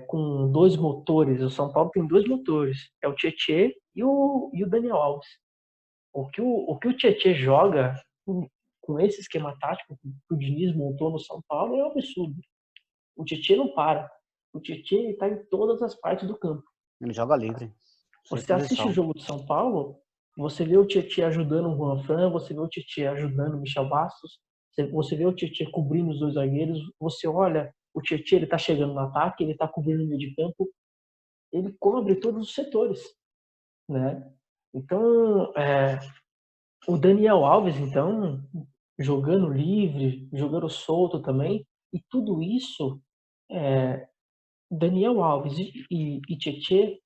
com dois motores. O São Paulo tem dois motores, é o Tietê e o Daniel Alves. O que o Tietê joga com esse esquema tático que o Diniz montou no São Paulo é um absurdo. O Tietê não para. O Tietê está em todas as partes do campo. Ele joga livre. Sem Você assiste o posição. jogo do São Paulo, você vê o Tietê ajudando o Juan Fran, você vê o Tietê ajudando o Michel Bastos, você vê o Tietê cobrindo os dois zagueiros, você olha, o Tietê ele está chegando no ataque, ele está cobrindo o meio de campo, ele cobre todos os setores, né? Então, o Daniel Alves, então, jogando livre, jogando solto também, e tudo isso, Daniel Alves e Tietê,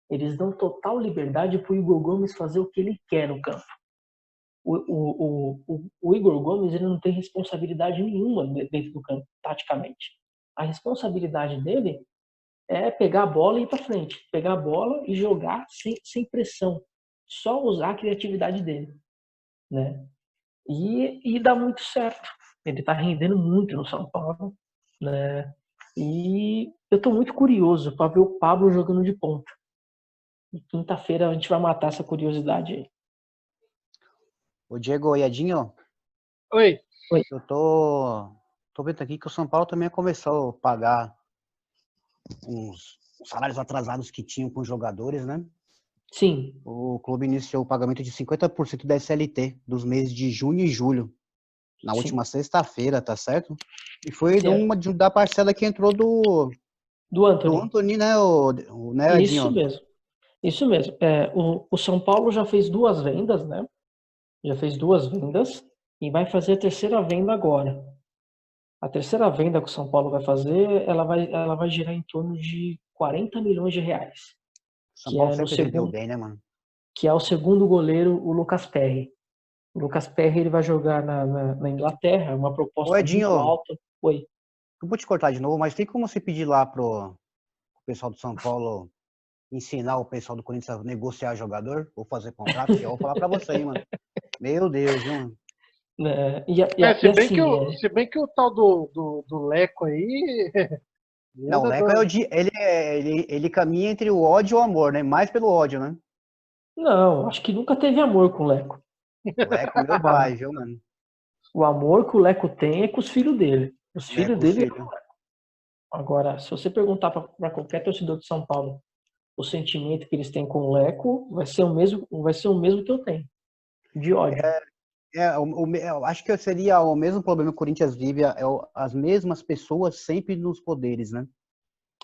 eles dão total liberdade para o Igor Gomes fazer o que ele quer no campo. O Igor Gomes ele não tem responsabilidade nenhuma dentro do campo, taticamente. A responsabilidade dele é pegar a bola e ir para frente, pegar a bola e jogar sem pressão, só usar a criatividade dele, né? E dá muito certo. Ele está rendendo muito no São Paulo, né? E eu estou muito curioso para ver o Pablo jogando de ponta. E quinta-feira a gente vai matar essa curiosidade aí. O Diego Iadinho, Oi. eu tô vendo aqui que o São Paulo também começou a pagar uns salários atrasados que tinham com os jogadores, né? Sim. O clube iniciou o pagamento de 50% da SLT dos meses de junho e julho, na última sexta-feira, tá certo? E foi da parcela que entrou do Anthony. Anthony, né, né, Isso Edinho? mesmo. Isso mesmo. O São Paulo já fez duas vendas, né? Já fez duas vendas e vai fazer a terceira venda agora. A terceira venda que o São Paulo vai fazer, ela vai girar em torno de 40 milhões de reais. São Paulo sempre vendeu bem, né, mano? Que é o segundo goleiro, o Lucas Perry. O Lucas Perry ele vai jogar na Inglaterra, uma Ô, proposta muito Edinho, alta. Oi. eu vou te cortar de novo, mas tem como você pedir lá pro pessoal do São Paulo ensinar o pessoal do Corinthians a negociar jogador ou fazer contrato? Que eu vou falar pra você, hein, mano. Meu Deus, viu, mano? Se bem que o tal do Leco aí. Não, o Leco ele caminha entre o ódio e o amor, né? Mais pelo ódio, né? Não, acho que nunca teve amor com o Leco. O Leco, meu pai, viu, mano? O amor que o Leco tem é com os filhos dele. Os filhos dele. Filho. Agora, se você perguntar para qualquer torcedor de São Paulo o sentimento que eles têm com o Leco, vai ser o mesmo que eu tenho. De ódio. Eu acho que seria o mesmo problema que o Corinthians vive, as mesmas pessoas sempre nos poderes, né?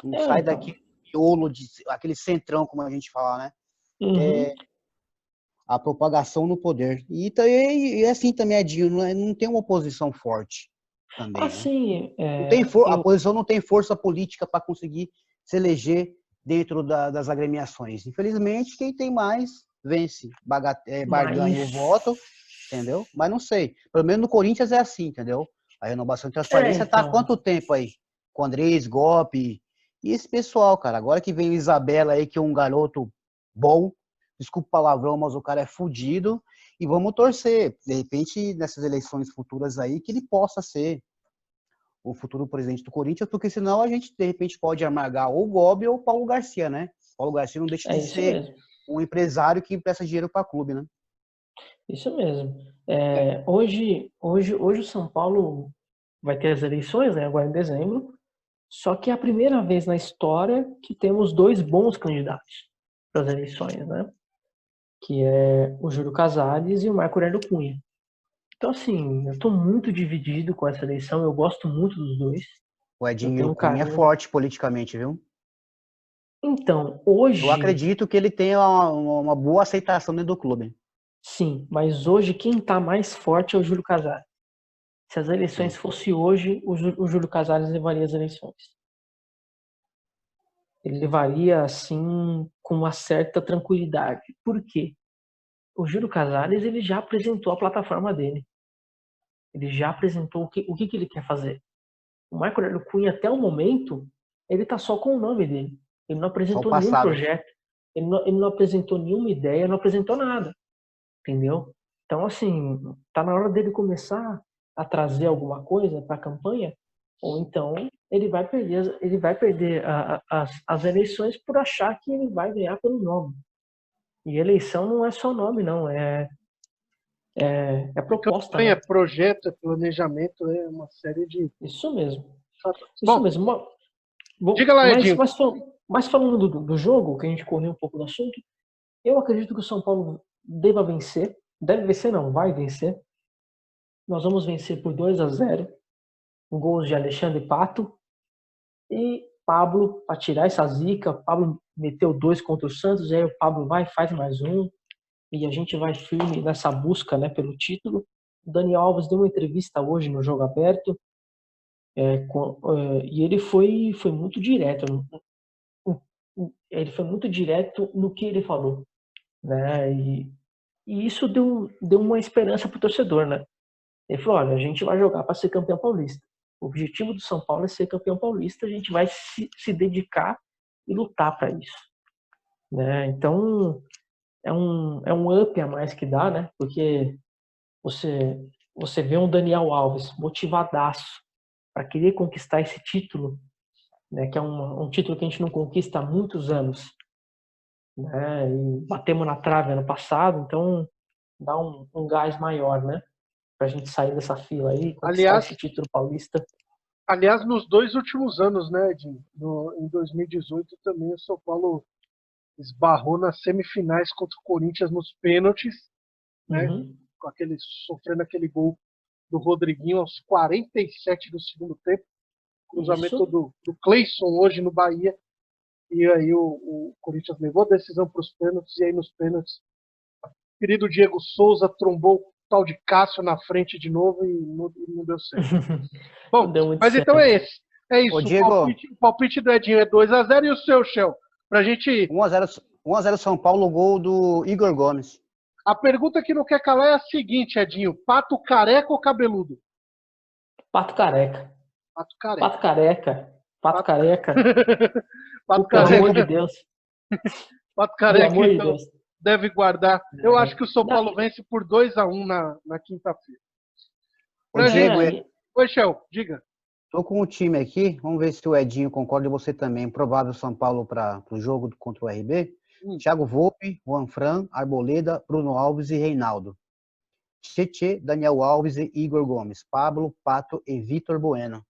Não sai então. daquele miolo, aquele centrão, como a gente fala, né? Uhum. A propagação no poder. E assim também, Edinho, não tem uma oposição forte também, né? Assim, A oposição não tem força política para conseguir se eleger dentro das agremiações. Infelizmente, quem tem mais vence, barganha o Mas voto, entendeu? Mas não sei. Pelo menos no Corinthians é assim, entendeu? A renovação de transparência tá há então, quanto tempo aí? Com o Andrés, Golpe e esse pessoal, cara. Agora que vem o Isabela aí, que é um garoto bom, desculpa o palavrão, mas o cara é fudido. E vamos torcer, de repente, nessas eleições futuras aí, que ele possa ser o futuro presidente do Corinthians, porque senão a gente, de repente, pode amargar ou o Gobi ou o Paulo Garcia, né? Paulo Garcia não deixa é de isso ser mesmo. um empresário que empresta dinheiro para clube, né? Isso mesmo. Hoje o São Paulo vai ter as eleições, né, agora em dezembro. Só que é a primeira vez na história que temos dois bons candidatos para as eleições, né? Que é o Júlio Casares e o Marco Aurélio Cunha. Então, assim, eu estou muito dividido com essa eleição. Eu gosto muito dos dois. O Eu Edinho tenho um Cunha é carinho. forte politicamente, viu? Então, Eu hoje, acredito que ele tenha uma boa aceitação dentro do clube. sim, mas hoje quem está mais forte é o Júlio Casares. Se as eleições Sim. fossem hoje, o Júlio Casares levaria as eleições. Ele levaria, assim, com uma certa tranquilidade. Por quê? O Júlio Casares, ele já apresentou a plataforma dele. Ele já apresentou o que ele quer fazer. O Marco Aurélio Cunha, até o momento, ele está só com o nome dele. Ele não Só o apresentou nenhum passado. projeto, ele não apresentou nenhuma ideia, não apresentou nada. Entendeu? Então, assim, tá na hora dele começar a trazer alguma coisa para a campanha, ou então ele vai perder as eleições por achar que ele vai ganhar pelo nome. E eleição não é só nome, não, é É proposta, campanha, né? é projeto, é planejamento, é uma série de Isso mesmo. fatores. Isso Bom, mesmo. diga lá, Mas, Edinho. mas, mas falando do jogo, que a gente correu um pouco do assunto, eu acredito que o São Paulo deva vencer. Deve vencer, não, vai vencer. Nós vamos vencer por 2-0. Gols de Alexandre Pato e Pablo para tirar essa zica. O Pablo meteu 2 contra o Santos, aí o Pablo vai e faz mais um. E a gente vai firme nessa busca, né, pelo título. O Daniel Alves deu uma entrevista hoje no Jogo Aberto, e ele foi muito direto. Ele foi muito direto no que ele falou, né? E isso deu uma esperança para o torcedor, né? Ele falou: olha, a gente vai jogar para ser campeão paulista. O objetivo do São Paulo é ser campeão paulista, a gente vai se dedicar e lutar para isso, né? Então é um up a mais que dá, né? Porque você você vê um Daniel Alves motivadaço para querer conquistar esse título, né? Que é um título que a gente não conquista há muitos anos, né? E batemos na trave ano passado, então dá um gás maior, né? Pra gente sair dessa fila aí e conquistar Aliás, esse título paulista. aliás, nos dois últimos anos, né, Edinho? Em 2018 também o São Paulo esbarrou nas semifinais contra o Corinthians nos pênaltis, né? Uhum. Com sofrendo aquele gol do Rodriguinho aos 47 do segundo tempo. Cruzamento Isso. do Cleison hoje no Bahia. E aí o Corinthians levou a decisão para os pênaltis. E aí nos pênaltis, o querido Diego Souza trombou o tal de Cássio na frente de novo e não deu certo. Não Bom, deu muito mas então certo. é esse. É Ô, isso. Diego, O palpite do Edinho é 2-0 e o seu, Shell? Pra gente. 1-0 São Paulo, gol do Igor Gomes. A pergunta que não quer calar é a seguinte, Edinho: pato careca ou cabeludo? Pato careca. Pato careca. Pato careca. Pato Pato, careca. pato Pelo amor de careca. Deus. Pato Pelo careca, amor de então, Deus. deve guardar. Eu acho que o São Não, Paulo vence por 2-1 na quinta-feira. Ô, Pra Diego, gente. Oi, Shell, diga. tô com o time aqui. Vamos ver se o Edinho concorda e você também. Provável São Paulo para o jogo contra o RB. Thiago Volpe, Juan Fran, Arboleda, Bruno Alves e Reinaldo. Tietê, Daniel Alves e Igor Gomes. Pablo, Pato e Vitor Bueno.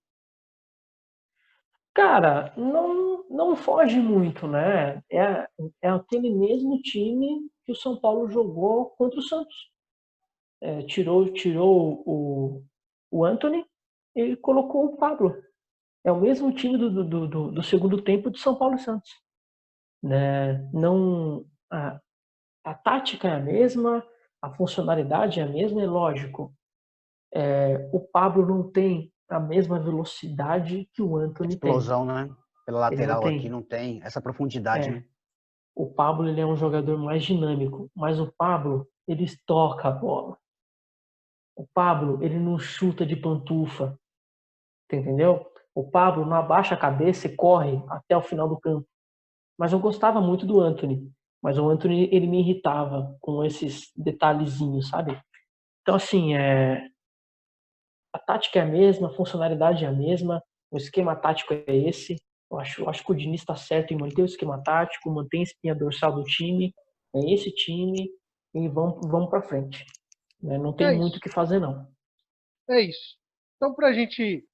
cara, não foge muito, né? É aquele mesmo time que o São Paulo jogou contra o Santos. Tirou o Antony e colocou o Pablo. É o mesmo time do segundo tempo de São Paulo e Santos, né? Não, a tática é a mesma, a funcionalidade é a mesma, é lógico. O Pablo não tem a mesma velocidade que o Anthony tem. Explosão, né? Pela Ele não lateral aqui tem. não tem essa profundidade, É, né? O Pablo, ele é um jogador mais dinâmico, mas o Pablo, ele toca a bola. O Pablo, ele não chuta de pantufa, entendeu? O Pablo não abaixa a cabeça e corre até o final do campo. Mas eu gostava muito do Antony. Mas o Antony, ele me irritava com esses detalhezinhos, sabe? Então, assim, a tática é a mesma, a funcionalidade é a mesma, o esquema tático é esse. Eu acho que o Diniz está certo em manter o esquema tático, manter a espinha dorsal do time, é esse time, e vamos para frente. Né? Não tem É muito o isso, que fazer, não. é isso. Então, para a gente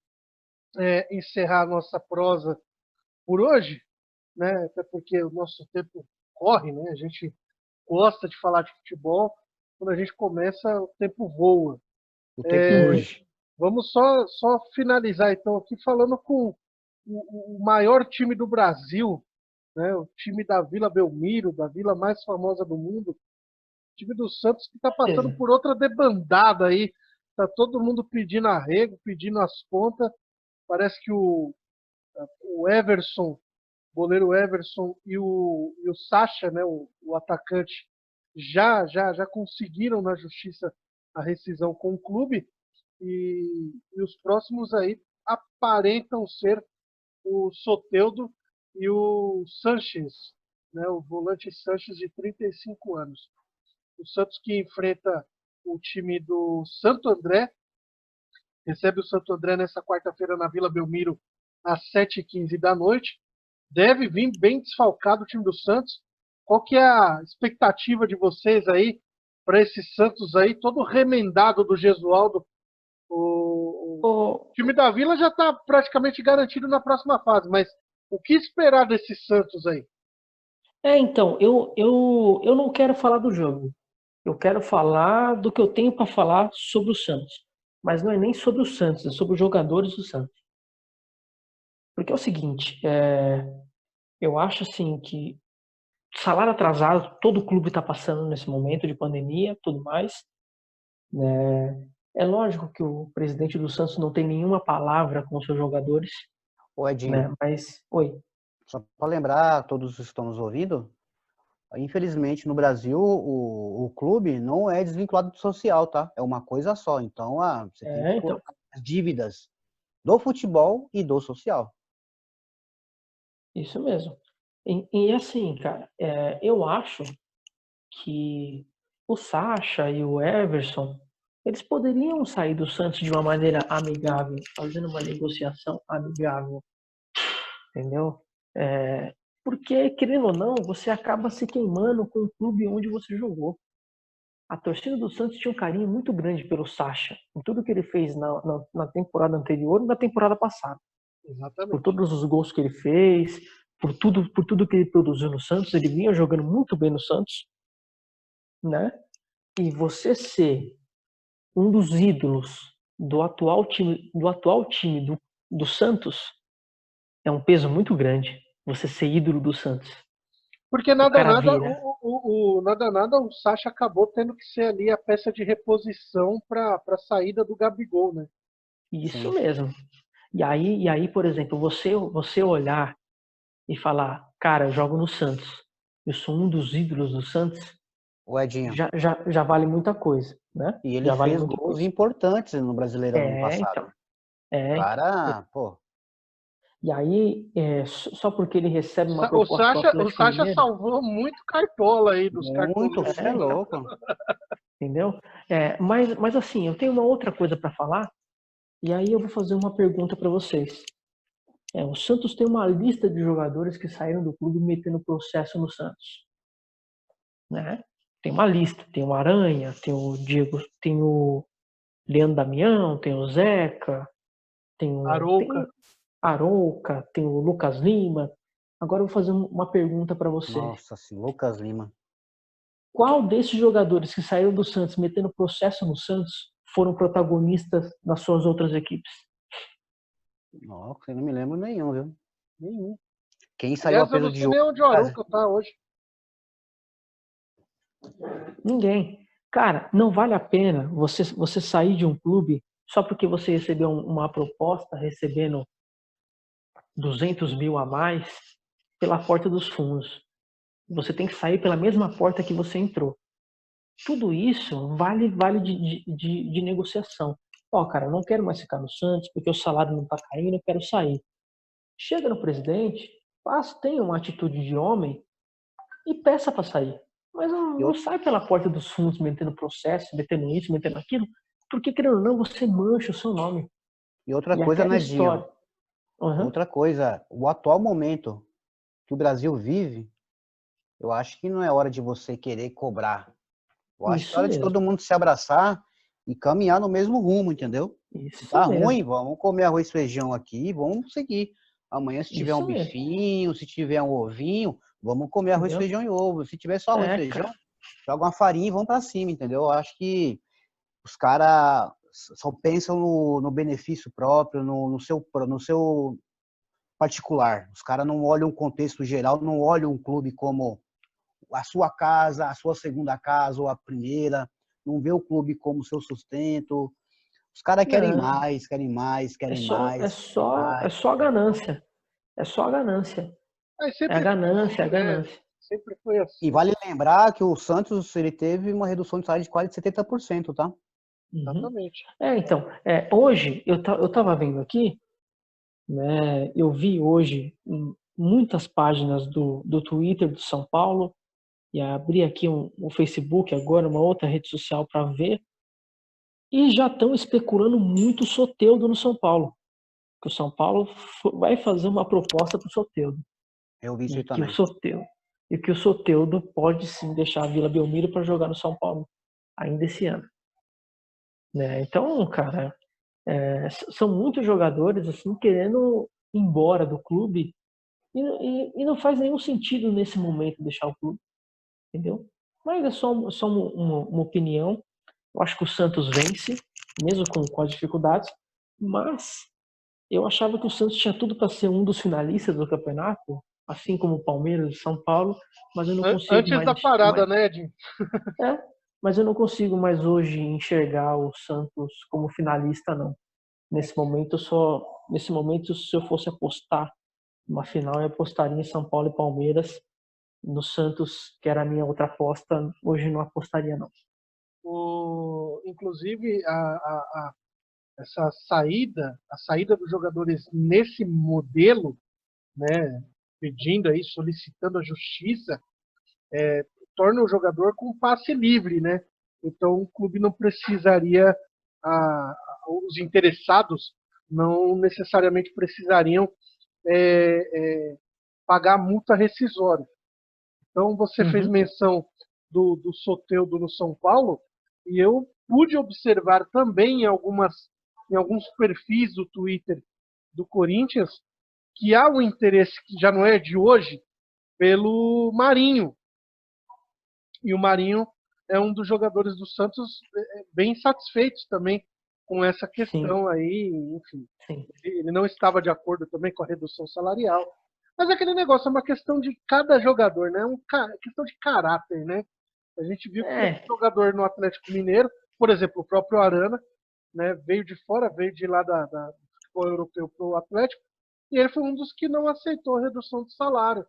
encerrar a nossa prosa por hoje, né? Até porque o nosso tempo corre, né? A gente gosta de falar de futebol. Quando a gente começa, o tempo voa. O tempo Uhum. urge. Vamos só finalizar então aqui falando com o maior time do Brasil, né? O time da Vila Belmiro, da vila mais famosa do mundo, o time do Santos que está passando Beleza. por outra debandada aí. Tá todo mundo pedindo arrego, pedindo as contas. Parece que o Everson, o goleiro Everson e o Sacha, né, o atacante, já conseguiram na justiça a rescisão com o clube e os próximos aí aparentam ser o Soteldo e o Sanches, né, o volante Sanches de 35 anos. O Santos que enfrenta o time do Santo André, recebe o Santo André nessa quarta-feira na Vila Belmiro às 7h15 da noite. Deve vir bem desfalcado o time do Santos. Qual que é a expectativa de vocês aí para esse Santos aí, todo remendado do Gesualdo? O Ô, time da Vila já está praticamente garantido na próxima fase, mas o que esperar desse Santos aí? então, eu não quero falar do jogo. Eu quero falar do que eu tenho para falar sobre o Santos. Mas não é nem sobre o Santos, é sobre os jogadores do Santos. Porque é o seguinte, eu acho assim que salário atrasado, todo clube está passando nesse momento de pandemia, tudo mais, né? É lógico que o presidente do Santos não tem nenhuma palavra com os seus jogadores, Ô, Edinho, né? Mas, oi. só para lembrar a todos que estão nos ouvindo, infelizmente no Brasil o clube não é desvinculado do social, tá? É uma coisa só. Então, você tem que Então, colocar as dívidas do futebol e do social. isso mesmo. E assim, cara, eu acho que o Sacha e o Everson, eles poderiam sair do Santos de uma maneira amigável, fazendo uma negociação amigável, entendeu? Porque, querendo ou não, você acaba se queimando com o clube onde você jogou. A torcida do Santos tinha um carinho muito grande pelo Sacha, em tudo que ele fez na temporada anterior e na temporada passada. Por Exatamente. todos os gols que ele fez, por tudo que ele produziu no Santos, ele vinha jogando muito bem no Santos, né? E você ser um dos ídolos do atual time do Santos é um peso muito grande. Você ser ídolo do Santos. Porque O nada, cara nada, vira. o Sacha acabou tendo que ser ali a peça de reposição para a saída do Gabigol, né? Isso Sim. mesmo. E aí, por exemplo, você olhar e falar, cara, eu jogo no Santos. Eu sou um dos ídolos do Santos. O Edinho. Já vale muita coisa, né? E ele Já vale fez muita gols coisa. importantes no Brasileirão ano Então. passado. O Então. cara, pô, E aí, só porque ele recebe uma O proposta do Sacha, o Atlético Sacha Mineiro, salvou muito cartola aí dos muito, cartoleiros. você é então, louco. entendeu? Mas assim, eu tenho uma outra coisa para falar, e aí eu vou fazer uma pergunta para vocês. O Santos tem uma lista de jogadores que saíram do clube metendo processo no Santos, né? Tem uma lista, tem o Aranha, tem o Diego, tem o Leandro Damião, tem o Zeca, tem Arouca. Arouca, tem o Lucas Lima. Agora eu vou fazer uma pergunta para você. Nossa, assim, Lucas Lima. Qual desses jogadores que saíram do Santos metendo processo no Santos foram protagonistas nas suas outras equipes? Nossa, eu não me lembro nenhum, viu? Nenhum. Quem saiu a Aliás, eu peso não de sei ouro nem onde o no Brasil. Arouca tá hoje. Ninguém. Cara, não vale a pena você sair de um clube só porque você recebeu uma proposta recebendo 200 mil a mais pela porta dos fundos. Você tem que sair pela mesma porta que você entrou. Tudo isso vale de negociação. Ó, cara, eu não quero mais ficar no Santos porque o salário não tá caindo, eu quero sair. Chega no presidente, tenha uma atitude de homem e peça para sair. Mas E, não sai pela porta dos fundos metendo processo, metendo isso, metendo aquilo, porque, querendo ou não, você mancha o seu nome. e outra E coisa, aquela Nedinho, história. Uhum. outra coisa, o atual momento que o Brasil vive, eu acho que não é hora de você querer cobrar. Eu acho que é Isso hora de todo mesmo. mundo se abraçar e caminhar no mesmo rumo, entendeu? Se Isso tá mesmo. ruim, vamos comer arroz e feijão aqui e vamos seguir. Amanhã, se tiver um Isso mesmo. bifinho, se tiver um ovinho, vamos comer arroz, Entendeu? feijão e ovo. Se tiver só arroz e Cara. feijão, joga uma farinha e vamos pra cima, entendeu? Eu acho que os caras só pensam no benefício próprio, no seu particular. Os caras não olham o contexto geral, não olham um clube como a sua casa, a sua segunda casa ou a primeira, não vê o clube como seu sustento. Os caras querem Não. mais, querem mais, É querem só, é mais, querem só, é mais. só a ganância. É só a ganância. Aí É a sempre foi ganância, é a assim, né? ganância. Sempre foi E assim. vale lembrar que o Santos ele teve uma redução de salário de quase 70%, tá? Uhum. Exatamente. Então, hoje, eu tava vendo aqui, né, eu vi hoje em muitas páginas do Twitter do São Paulo, e abri aqui um Facebook agora, uma outra rede social para ver, e já estão especulando muito o Soteldo no São Paulo. Que o São Paulo vai fazer uma proposta para o Soteldo. Eu vi isso E aí que o também. Soteldo, e que o Soteldo pode sim deixar a Vila Belmiro para jogar no São Paulo ainda esse ano. Né? Então, cara, são muitos jogadores assim querendo ir embora do clube e não faz nenhum sentido nesse momento deixar o clube, entendeu? Mas é só uma opinião. Eu acho que o Santos vence, mesmo com as dificuldades, mas eu achava que o Santos tinha tudo para ser um dos finalistas do campeonato, assim como o Palmeiras e São Paulo, mas eu não consigo Antes da parada, mais, né, Edinho? é, mas eu não consigo mais hoje enxergar o Santos como finalista, não. Nesse momento, se eu fosse apostar uma final, eu apostaria em São Paulo e Palmeiras. No Santos, que era a minha outra aposta, hoje não apostaria, não. Inclusive, essa saída, a saída dos jogadores nesse modelo, né, pedindo aí, solicitando a justiça, torna o jogador com passe livre, né? Então o clube não precisaria, os interessados não necessariamente precisariam pagar multa rescisória. Então você fez Uhum. menção do Soteldo no São Paulo e eu pude observar também em alguns perfis do Twitter do Corinthians que há um interesse que já não é de hoje pelo Marinho. E o Marinho é um dos jogadores do Santos bem satisfeitos também com essa Sim, questão aí, enfim. sim. Ele não estava de acordo também com a redução salarial. Mas é aquele negócio, é uma questão de cada jogador, né? É uma questão de caráter, né? A gente viu que teve É, um jogador no Atlético Mineiro, por exemplo, o próprio Arana, né? Veio de fora, veio de lá do futebol europeu para o Atlético, e ele foi um dos que não aceitou a redução do salário.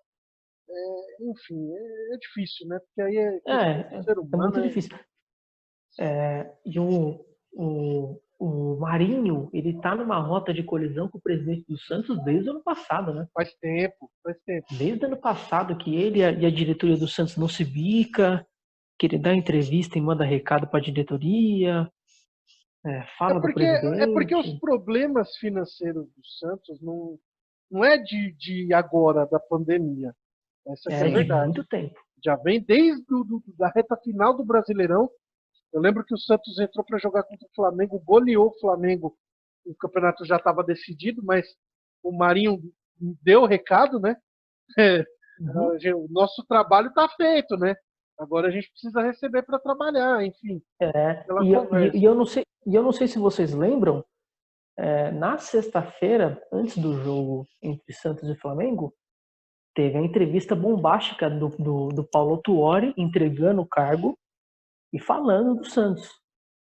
Enfim, é difícil, né? Porque aí é questão do ser é humano. muito difícil. E o Marinho, ele tá numa rota de colisão com o presidente do Santos desde o ano passado, né? Faz tempo, faz tempo. Desde o ano passado que ele e a diretoria do Santos não se bica, que ele dá entrevista e manda recado para a diretoria, É fala do porque, é porque os presidente. problemas financeiros do Santos não é de agora, da pandemia. Essa que é a É de verdade. muito tempo. Já vem desde da reta final do Brasileirão. Eu lembro que o Santos entrou para jogar contra o Flamengo, goleou o Flamengo. O campeonato já estava decidido, mas o Marinho deu o recado, né? Uhum. O nosso trabalho está feito, né? Agora a gente precisa receber para trabalhar, enfim, aquela E conversa. eu não sei se vocês lembram, na sexta-feira, antes do jogo entre Santos e Flamengo, teve a entrevista bombástica do Paulo Tuori entregando o cargo e falando do Santos.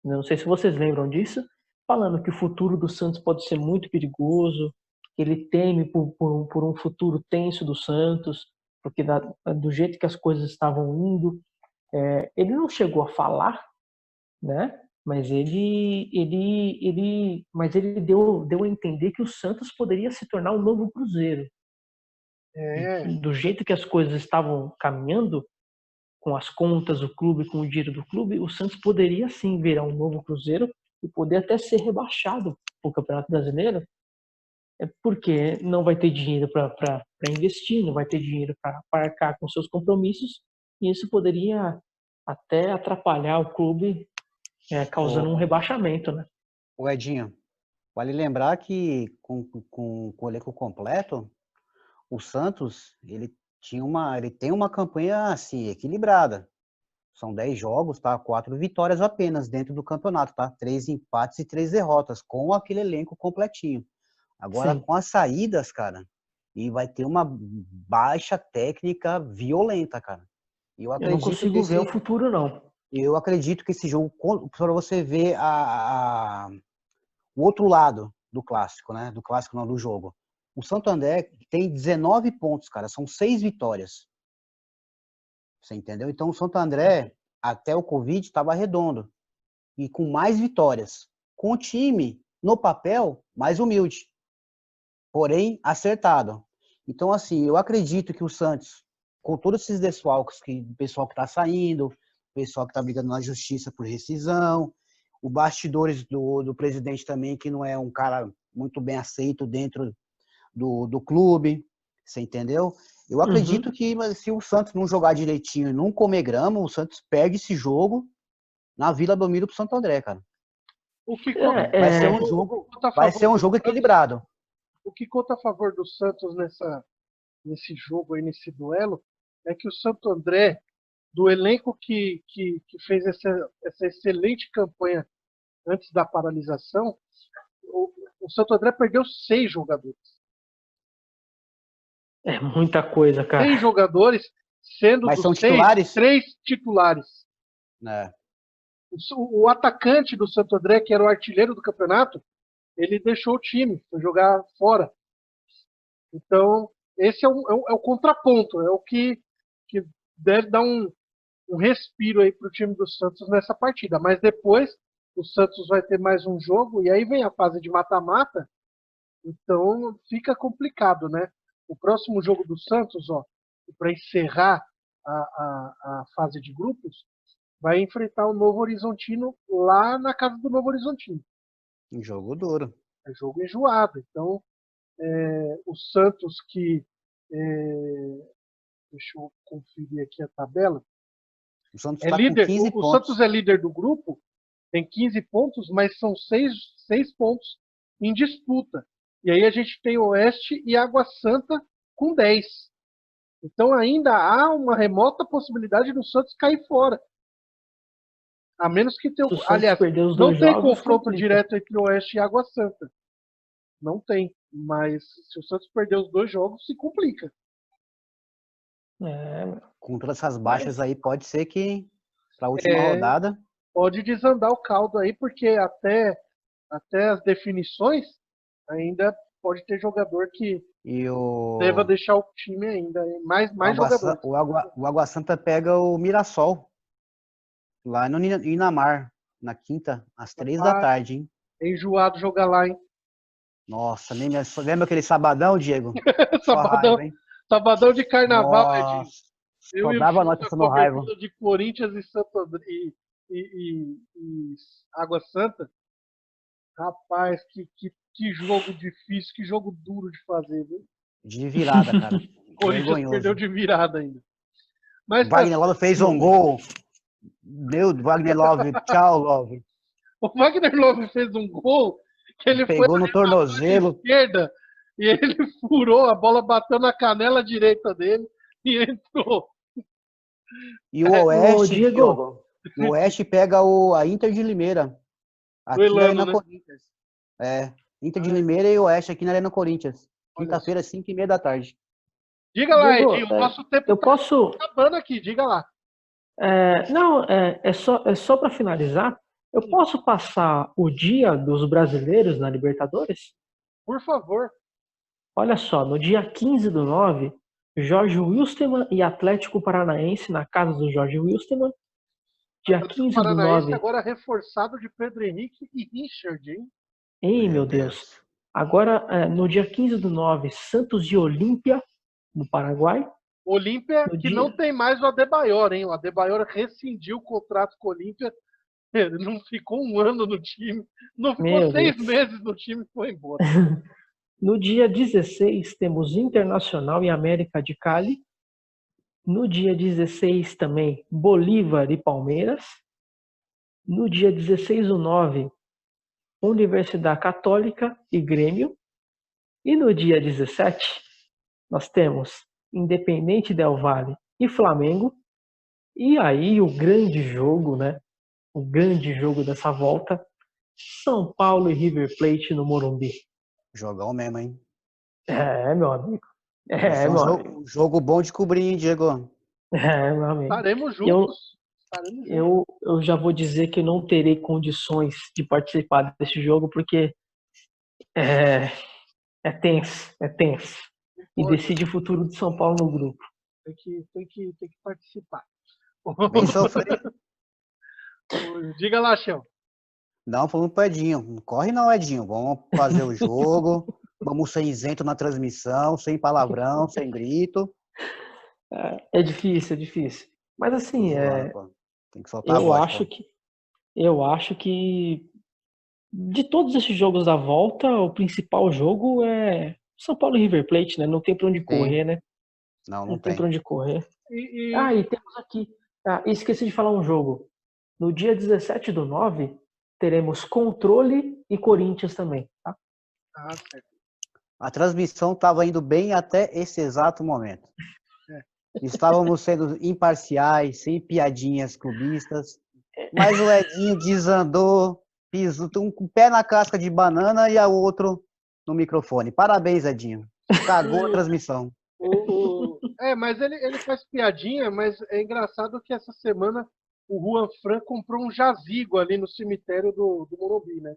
Não sei se vocês lembram disso, falando que o futuro do Santos pode ser muito perigoso, que ele teme por um futuro tenso do Santos, porque do jeito que as coisas estavam indo, ele não chegou a falar, né? Mas ele deu a entender que o Santos poderia se tornar um novo Cruzeiro. Do jeito que as coisas estavam caminhando, com as contas do clube, com o dinheiro do clube, o Santos poderia sim virar um novo Cruzeiro e poder até ser rebaixado para o Campeonato Brasileiro, porque não vai ter dinheiro para investir, não vai ter dinheiro para arcar com seus compromissos, e isso poderia até atrapalhar o clube, causando um rebaixamento, né? O Edinho, vale lembrar que com o elenco completo, o Santos, ele tem uma campanha assim, equilibrada. São 10 jogos, tá? 4 vitórias apenas dentro do campeonato, tá? 3 empates e 3 derrotas, com aquele elenco completinho. Agora, Sim. com as saídas, cara, e vai ter uma baixa técnica violenta, cara. Eu não consigo ver o futuro, não. Eu acredito que esse jogo, para você ver o outro lado do clássico, né? Do clássico não, do jogo. O Santo André tem 19 pontos, cara. São 6 vitórias. Você entendeu? Então o Santo André, até o Covid, estava redondo. E com mais vitórias. Com o time, no papel, mais humilde. Porém, acertado. Então, assim, eu acredito que o Santos, com todos esses desfalques, o pessoal que está saindo, o pessoal que está brigando na justiça por rescisão, o bastidores do presidente também, que não é um cara muito bem aceito dentro do clube, você entendeu? Eu acredito que se o Santos não jogar direitinho e não comer grama, o Santos perde esse jogo na Vila Belmiro pro Santo André, cara. Vai ser um jogo equilibrado. O que conta a favor do Santos nesse jogo aí, nesse duelo, é que o Santo André, do elenco que fez essa excelente campanha antes da paralisação, o Santo André perdeu 6 jogadores. É muita coisa, cara. 6 jogadores, sendo Mas são 6, titulares? 3 titulares. É. O atacante do Santo André, que era o artilheiro do campeonato, ele deixou o time, foi jogar fora. Então, esse é o contraponto, é o que deve dar um respiro aí para o time do Santos nessa partida. Mas depois, o Santos vai ter mais um jogo, e aí vem a fase de mata-mata, então fica complicado, né? O próximo jogo do Santos, para encerrar a fase de grupos, vai enfrentar o Novo Horizontino lá na casa do Novo Horizontino. Um jogo duro. É jogo enjoado. Então, o Santos deixa eu conferir aqui a tabela. O Santos É tá líder, com 15 o pontos. Santos é líder do grupo, tem 15 pontos, mas são 6 pontos em disputa. E aí a gente tem Oeste e Água Santa com 10. Então ainda há uma remota possibilidade do Santos cair fora. A menos que tenha. Aliás, não tem confronto direto entre Oeste e Água Santa. Não tem. Mas se o Santos perder os 2 jogos, se complica. Com todas essas baixas aí, pode ser que para a última rodada. Pode desandar o caldo aí, porque até as definições ainda pode ter jogador que deva deixar o time ainda. Mais jogadores. O Água Santa pega o Mirassol lá no Inamar, na quinta, às 3 da tarde, hein? É enjoado jogar lá, hein? Nossa, lembra aquele sabadão, Diego? Sabadão de carnaval, Edinho. Eu dava nota passando raiva. De Corinthians e Santo André e Água Santa. Rapaz, que jogo difícil, que jogo duro de fazer, viu? De virada, cara. O Corinthians perdeu de virada ainda. Mas Wagner Love fez um gol. Meu, Wagner Love, tchau, Love. O Wagner Love fez um gol que ele pegou no tornozelo esquerda e ele furou, a bola bateu na canela direita dele e entrou. E o Oeste, Diego, o Oeste pega a Inter de Limeira. Aqui na Arena Corinthians. Inter de Limeira e Oeste aqui na Arena Corinthians. Quinta-feira, 5h30 da tarde. Diga lá, Edinho, o nosso tempo tá acabando aqui, diga lá. É só para finalizar. Eu posso passar o dia dos brasileiros na Libertadores? Por favor. Olha só, no dia 15/9, Jorge Wilstermann e Atlético Paranaense na casa do Jorge Wilstermann. Dia Atlético 15 do Paranaense 9. agora reforçado de Pedro Henrique e Richard, hein? Ei, meu Deus. Agora, no dia 15 do 9, Santos e Olímpia, no Paraguai. Olímpia, No que dia- não tem mais o Adebayor, hein? O Adebayor rescindiu o contrato com o Olímpia. Ele não ficou um ano no time. Não ficou Meu 6 Deus. meses no time e foi embora. No dia 16, temos Internacional e América de Cali. No dia 16 também, Bolívar e Palmeiras. No dia 16 do 9, Universidade Católica e Grêmio. E no dia 17, nós temos Independente Del Valle e Flamengo. E aí o grande jogo, né? O grande jogo dessa volta, São Paulo e River Plate no Morumbi. Jogão mesmo, hein? É, meu amigo. Vai ser um Meu amigo. jogo bom de cobrir, hein, Diego? Meu amigo. Estaremos Eu, juntos. Estaremos juntos. eu já vou dizer que eu não terei condições de participar desse jogo, porque é tenso, é tenso. E Pode. decide o futuro de São Paulo no grupo. Tem que participar. Bem sofrido. Diga lá, Chão. Não, falando pro Edinho. Não corre não, Edinho. Vamos fazer o jogo. Vamos ser isento na transmissão, sem palavrão, sem grito. É difícil, é difícil. Mas assim, Zoando, pô. Tem que soltar a eu voz, acho pô. que de todos esses jogos da volta, o principal jogo é São Paulo e River Plate, né? Não tem pra onde correr, né? Não Tem pra tem. onde correr. E E temos aqui. Esqueci de falar um jogo. No dia 17 do 9, teremos Controle e Corinthians também, tá? certo. A transmissão estava indo bem até esse exato momento. Estávamos sendo imparciais, sem piadinhas clubistas. Mas o Edinho desandou, pisou um com o pé na casca de banana e o outro no microfone. Parabéns, Edinho. Cagou a transmissão. Mas ele faz piadinha, mas é engraçado que essa semana o Juan Fran comprou um jazigo ali no cemitério do Morumbi, né?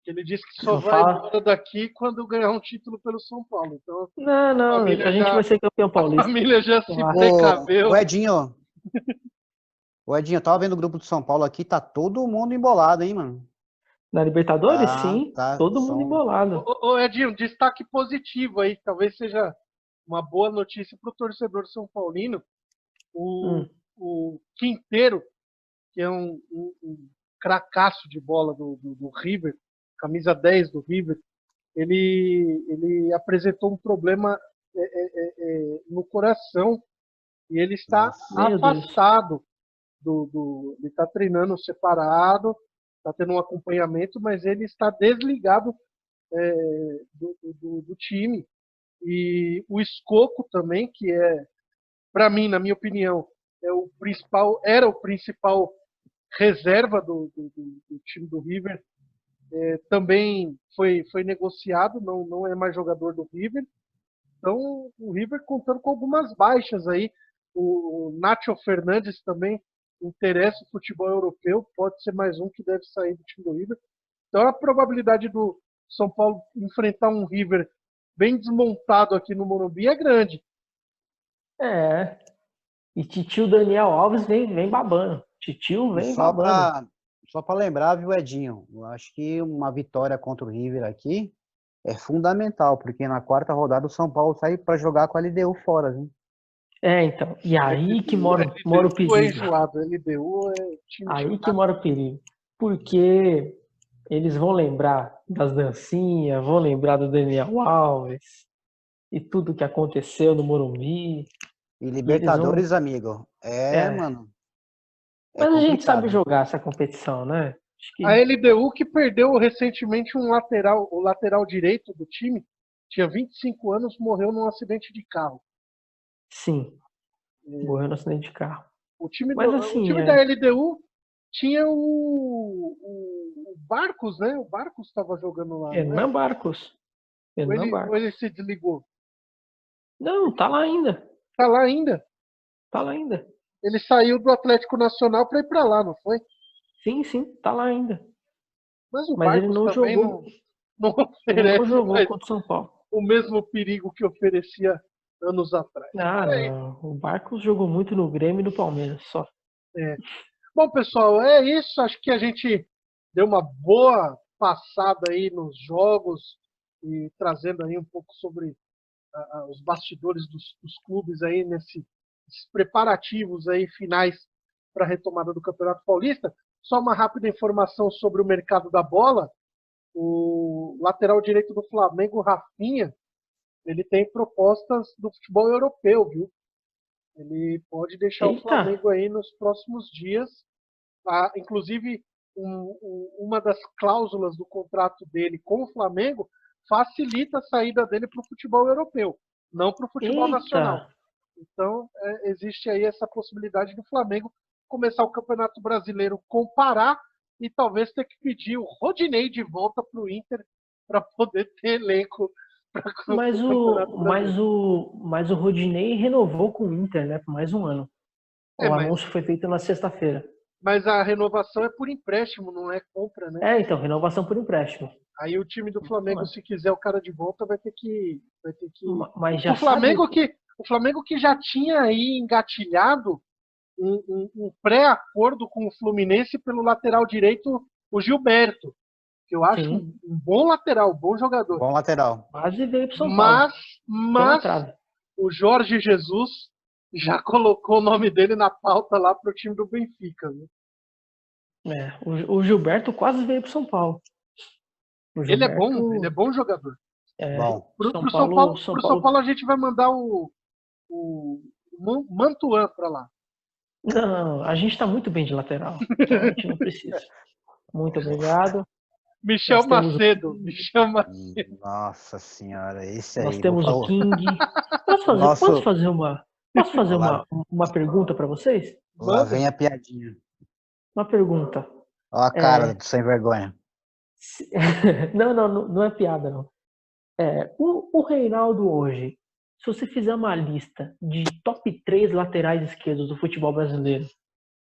Ele disse que só Não vai fala. embora daqui quando ganhar um título pelo São Paulo. Então, Não, a gente vai ser campeão a paulista. família já se Ah. precaveu. O Edinho, eu tava vendo o grupo do São Paulo aqui, tá todo mundo embolado, hein, mano? Na Libertadores, sim. Tá, Todo mundo embolado. Ô, Edinho, destaque positivo aí, talvez seja uma boa notícia para o torcedor São Paulino. O Quinteiro, que é um cracaço de bola do River, camisa 10 do River, ele apresentou um problema no coração e ele está afastado ele está treinando separado, está tendo um acompanhamento, mas ele está desligado do time. E o Escoco também, que para mim, na minha opinião, era o principal reserva do time do River, também foi negociado, não é mais jogador do River. Então, o River contando com algumas baixas aí. O Nacho Fernandes também interessa o futebol europeu, pode ser mais um que deve sair do time do River. Então, a probabilidade do São Paulo enfrentar um River bem desmontado aqui no Morumbi é grande. E titio Daniel Alves vem babando. Titio vem babando. Só para lembrar, viu, Edinho? Eu acho que uma vitória contra o River aqui é fundamental, porque na quarta rodada o São Paulo sai para jogar com a LDU fora, viu? Então. E aí que mora o perigo. LDU é time aí que mora o perigo. Porque eles vão lembrar das dancinhas, vão lembrar do Daniel Alves e tudo que aconteceu no Morumbi. E Libertadores, amigo. Mano. Mas a gente sabe jogar essa competição, né? A LDU que perdeu recentemente o lateral direito do time, tinha 25 anos, morreu num acidente de carro. Sim, morreu no acidente de carro. O time da LDU tinha o Barcos, né? O Barcos estava jogando lá. Não é Barcos. Ou ele se desligou? Não, tá lá ainda. Tá lá ainda? Tá lá ainda. Ele saiu do Atlético Nacional para ir para lá, não foi? Sim, tá lá ainda. Mas o Mas ele não jogou. Não oferece contra o São Paulo. O mesmo perigo que oferecia anos atrás. Ah, não. O Barcos jogou muito no Grêmio e no Palmeiras, só. Bom, pessoal, é isso. Acho que a gente deu uma boa passada aí nos jogos e trazendo aí um pouco sobre os bastidores dos clubes aí nesses preparativos aí finais para a retomada do Campeonato Paulista. Só uma rápida informação sobre o mercado da bola. O lateral direito do Flamengo, Rafinha, ele tem propostas do futebol europeu, viu? Ele pode deixar o Eita! Flamengo aí nos próximos dias. Inclusive, uma das cláusulas do contrato dele com o Flamengo facilita a saída dele para o futebol europeu, não para o futebol nacional. Eita! Então, existe aí essa possibilidade do Flamengo começar o Campeonato Brasileiro com o Pará e talvez ter que pedir o Rodinei de volta para o Inter para poder ter elenco para o Mas Campeonato o, Brasileiro. mas o, mas o Rodinei renovou com o Inter, né? Por mais um ano. É, O mas, anúncio foi feito na sexta-feira. mas a renovação é por empréstimo, não é compra, né? Então, renovação por empréstimo. Aí o time do Flamengo, se quiser o cara de volta, vai ter que. Mas já sabe. O Flamengo que já tinha aí engatilhado um pré-acordo com o Fluminense pelo lateral direito, o Gilberto, que eu acho Sim. um bom lateral, um bom jogador. Bom lateral. Quase veio pro São Paulo. Mas o Jorge Jesus já colocou o nome dele na pauta lá pro time do Benfica. Né? O Gilberto quase veio pro São Paulo. Ele é bom jogador. Bom. Pro São Paulo a gente vai mandar o Mantuan para lá. Não, a gente está muito bem de lateral. Então a gente não precisa. Muito obrigado. Michel Macedo. Nossa senhora, esse aí. Nós temos o King. Posso fazer uma pergunta para vocês? Lá vem a piadinha. Uma pergunta. Olha a cara do sem vergonha. Não é piada, não. O Reinaldo hoje, se você fizer uma lista de top 3 laterais esquerdos do futebol brasileiro,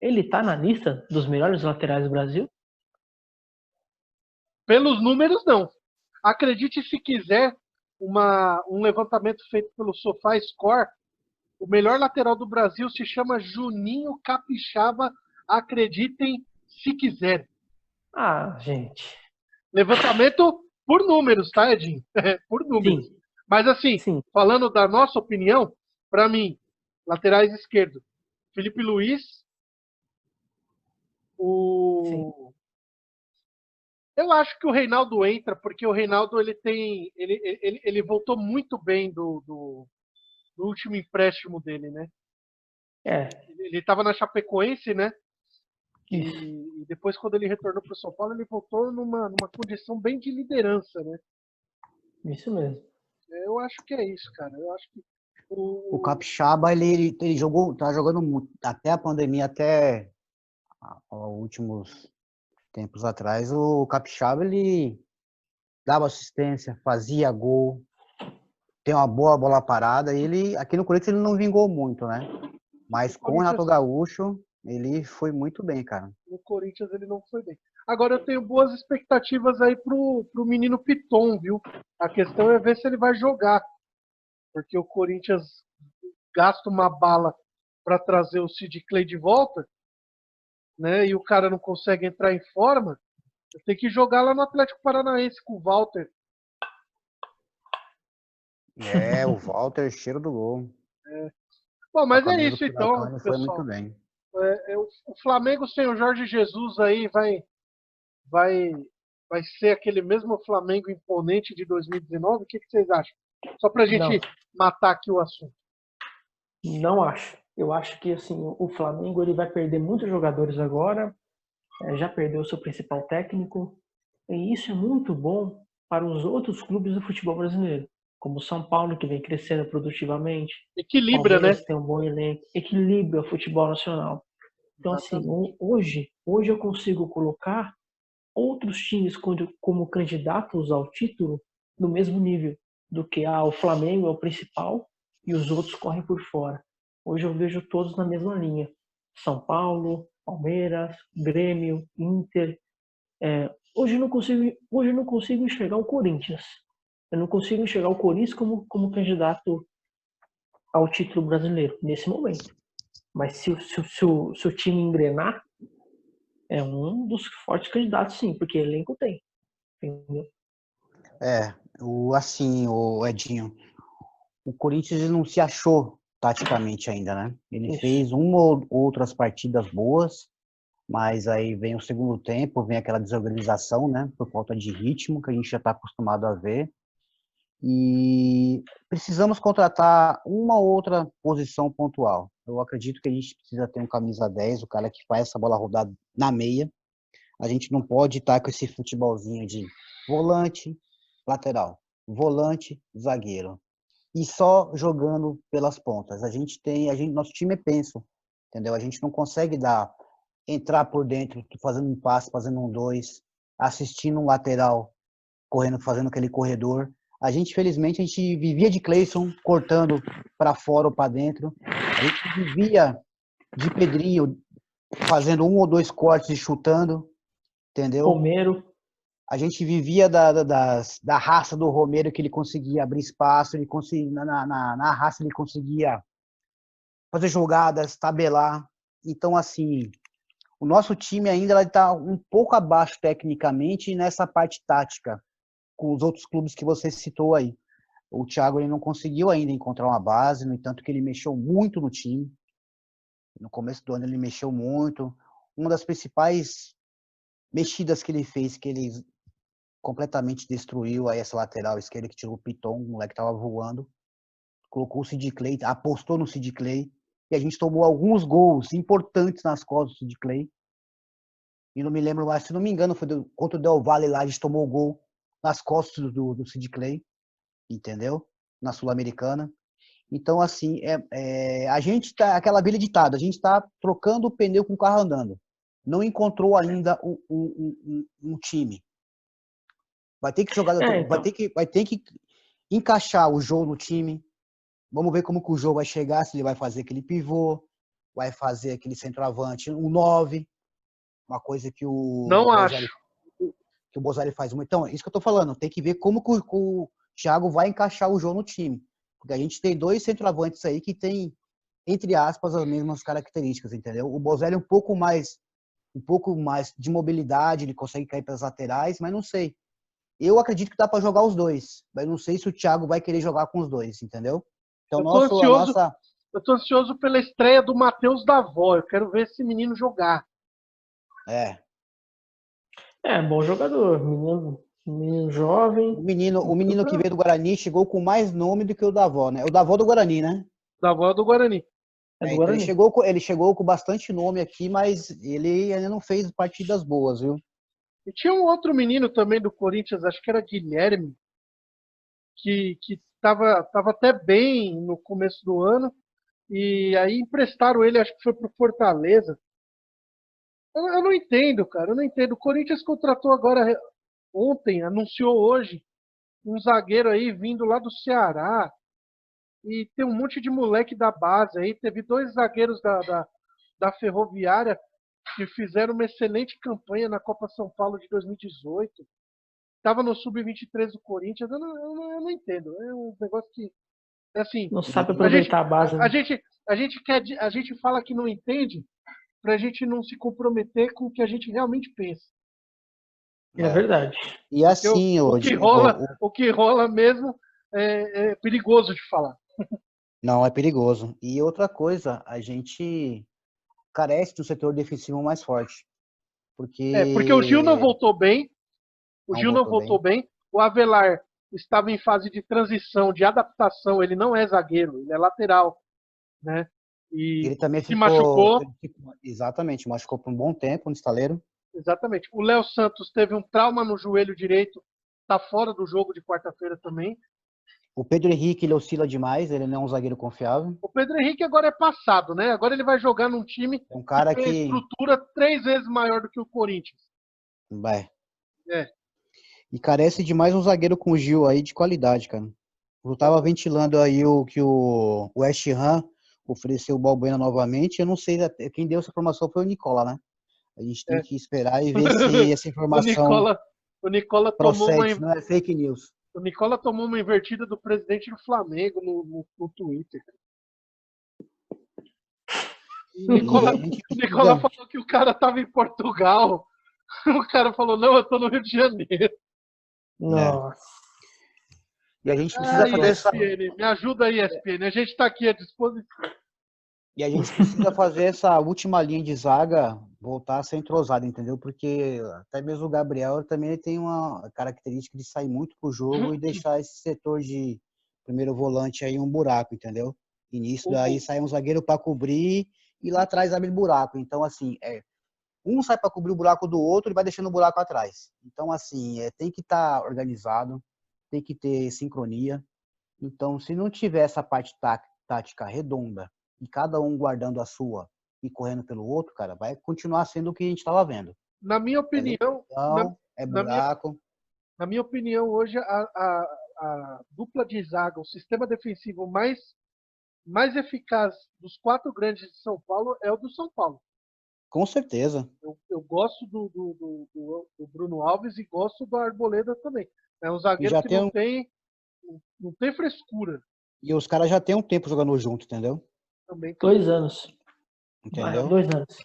ele tá na lista dos melhores laterais do Brasil? Pelos números, não. Acredite se quiser, um levantamento feito pelo SofaScore, o melhor lateral do Brasil se chama Juninho Capixaba, acreditem se quiser. Ah, gente. Levantamento por números, tá, Edinho? Por números. Sim. Mas assim, Sim. Falando da nossa opinião, para mim, laterais esquerdo, Felipe Luiz, eu acho que o Reinaldo entra, porque o Reinaldo ele voltou muito bem do último empréstimo dele, né? Ele estava na Chapecoense, né? E depois, quando ele retornou para o São Paulo, ele voltou numa condição bem de liderança, né? Isso mesmo. Eu acho que é isso, cara. Eu acho que o Capixaba, ele jogou, tá jogando muito, até a pandemia, até últimos tempos atrás, o Capixaba, ele dava assistência, fazia gol, tem uma boa bola parada, e ele, aqui no Corinthians, ele não vingou muito, né? Mas com o Renato Gaúcho, ele foi muito bem, cara. No Corinthians ele não foi bem. Agora eu tenho boas expectativas aí pro menino Piton, viu? A questão é ver se ele vai jogar. Porque o Corinthians gasta uma bala para trazer o Sid Clay de volta, né? E o cara não consegue entrar em forma. Tem que jogar lá no Atlético Paranaense com o Walter. O Walter, cheiro do gol. Bom, mas é isso então, ele pessoal. foi muito bem. O Flamengo sem o Jorge Jesus aí vai ser aquele mesmo Flamengo imponente de 2019? O que vocês acham? Só pra gente matar aqui o assunto. Não acho. Eu acho que assim, o Flamengo ele vai perder muitos jogadores agora. Já perdeu seu principal técnico. E isso é muito bom para os outros clubes do futebol brasileiro. Como o São Paulo, que vem crescendo produtivamente. Equilibra, Palmeiras né? Tem um bom elenco. Equilibra o futebol nacional. Então, assim, hoje eu consigo colocar outros times como candidatos ao título no mesmo nível do que o Flamengo é o principal e os outros correm por fora. Hoje eu vejo todos na mesma linha. São Paulo, Palmeiras, Grêmio, Inter. Hoje eu não consigo enxergar o Corinthians. Eu não consigo enxergar o Corinthians como candidato ao título brasileiro nesse momento. Mas se o time engrenar, é um dos fortes candidatos, sim, porque elenco tem. Entendeu? Assim, o Edinho, o Corinthians ele não se achou taticamente ainda, né? Ele Isso. fez uma ou outras partidas boas, mas aí vem o segundo tempo, vem aquela desorganização, né? Por falta de ritmo, que a gente já está acostumado a ver. E precisamos contratar uma ou outra posição pontual. Eu acredito que a gente precisa ter um camisa 10, o cara que faz essa bola rodar na meia. A gente não pode estar com esse futebolzinho de volante, lateral, volante, zagueiro. E só jogando pelas pontas. Nosso time é penso, entendeu? A gente não consegue entrar por dentro, fazendo um passe, fazendo um dois, assistindo um lateral, correndo, fazendo aquele corredor. Felizmente, a gente vivia de Cleison, cortando para fora ou para dentro. A gente vivia de Pedrinho, fazendo um ou dois cortes e chutando, entendeu? Romero. A gente vivia da raça do Romero, que ele conseguia abrir espaço, ele conseguia, na raça ele conseguia fazer jogadas, tabelar. Então, assim, o nosso time ainda está um pouco abaixo tecnicamente nessa parte tática, com os outros clubes que você citou aí. O Thiago ele não conseguiu ainda encontrar uma base, no entanto que ele mexeu muito no time. No começo do ano ele mexeu muito. Uma das principais mexidas que ele fez, que ele completamente destruiu aí essa lateral esquerda, que tirou o Piton, o moleque tava voando. Colocou o Sid Clay, apostou no Sid Clay. E a gente tomou alguns gols importantes nas costas do Sid Clay. E não me lembro mais, se não me engano, foi contra o Del Valle lá, a gente tomou o gol nas costas do Sid Clay, entendeu? Na Sul-Americana. Então, assim, a gente tá, aquela velha ditada, a gente está trocando o pneu com o carro andando. Não encontrou ainda um time. Vai ter que jogar, Então. vai ter que encaixar o jogo no time. Vamos ver como que o jogo vai chegar, se ele vai fazer aquele pivô, vai fazer aquele centroavante, um 9, uma coisa que Não acho. o Bozelli faz muito. Então, isso que eu tô falando, tem que ver como que o Thiago vai encaixar o jogo no time. Porque a gente tem dois centroavantes aí que tem, entre aspas, as mesmas características, entendeu? O Bozelli é um pouco mais de mobilidade, ele consegue cair pelas laterais, mas não sei. Eu acredito que dá para jogar os dois, mas não sei se o Thiago vai querer jogar com os dois, entendeu? Então, Eu tô ansioso pela estreia do Matheus Davó. Eu quero ver esse menino jogar. Bom jogador. Menino jovem. O menino que veio do Guarani chegou com mais nome do que o Davó, né? O Davó do Guarani, né? Davó do Guarani. É do Então Guarani. ele chegou com bastante nome aqui, mas ele ainda não fez partidas boas, viu? E tinha um outro menino também do Corinthians, acho que era Guilherme, que tava até bem no começo do ano. E aí emprestaram ele, acho que foi pro Fortaleza. Eu não entendo, cara. Eu não entendo. O Corinthians contratou agora, ontem, anunciou hoje, um zagueiro aí vindo lá do Ceará. E tem um monte de moleque da base aí. Teve dois zagueiros da Ferroviária que fizeram uma excelente campanha na Copa São Paulo de 2018. Tava no Sub-23 do Corinthians. Eu não entendo. É um negócio que, assim, Não sabe a gente, aproveitar a base, né? a gente fala que não entende pra gente não se comprometer com o que a gente realmente pensa. É verdade. E assim, O que rola mesmo é perigoso de falar. não, é perigoso. E outra coisa, a gente carece de um setor defensivo mais forte. Porque o Gil não Porque voltou bem. O não Gil não voltou voltou bem. bem. O Avelar estava em fase de transição, de adaptação. Ele não é zagueiro, ele é lateral, né? E Ele também se machucou. exatamente, machucou por um bom tempo no estaleiro. Exatamente. O Léo Santos teve um trauma no joelho direito, está fora do jogo de quarta-feira também. O Pedro Henrique, ele oscila demais, ele não é um zagueiro confiável. O Pedro Henrique agora é passado, né? Agora ele vai jogar num time É um que cara tem a que estrutura 3 vezes maior do que o Corinthians. vai. É. E carece de mais um zagueiro com o Gil aí de qualidade, cara. Eu tava ventilando aí que o West Ham ofereceu o Balbuena novamente. Eu não sei, quem deu essa informação foi o Nicola, né? A gente tem É. que esperar e ver se essa o informação Nicola, o Nicola tomou uma, procede, não é fake news. o Nicola tomou uma invertida do presidente do Flamengo no Twitter. E E Nicola, a gente Nicola precisa, falou que o cara tava em Portugal. O cara falou, não, eu tô no Rio de Janeiro. né? Nossa. E a gente precisa Ah, fazer essa ESPN, me ajuda aí, ESPN. A gente tá aqui à disposição. E a gente precisa fazer essa última linha de zaga voltar a ser entrosada, entendeu? Porque até mesmo o Gabriel também tem uma característica de sair muito pro jogo e deixar esse setor de primeiro volante aí um buraco, entendeu? E nisso daí O, sai um zagueiro para cobrir e lá atrás abre buraco. Então, assim, um sai para cobrir o buraco do outro e vai deixando o buraco atrás. Então, assim, tem que estar organizado, tem que ter sincronia. Então, se não tiver essa parte tática redonda e cada um guardando a sua e correndo pelo outro, cara, vai continuar sendo o que a gente estava vendo. na minha É opinião, na, lesão, é na minha, buraco. na minha opinião, hoje a dupla de zaga, o sistema defensivo mais eficaz dos quatro grandes de São Paulo é o do São Paulo. Com certeza. Eu gosto do Bruno Alves e gosto do Arboleda também. É um E zagueiro já que tem não tem frescura. e os caras já têm um tempo jogando junto, entendeu? Também tem 2 anos. Entendeu? 2 anos.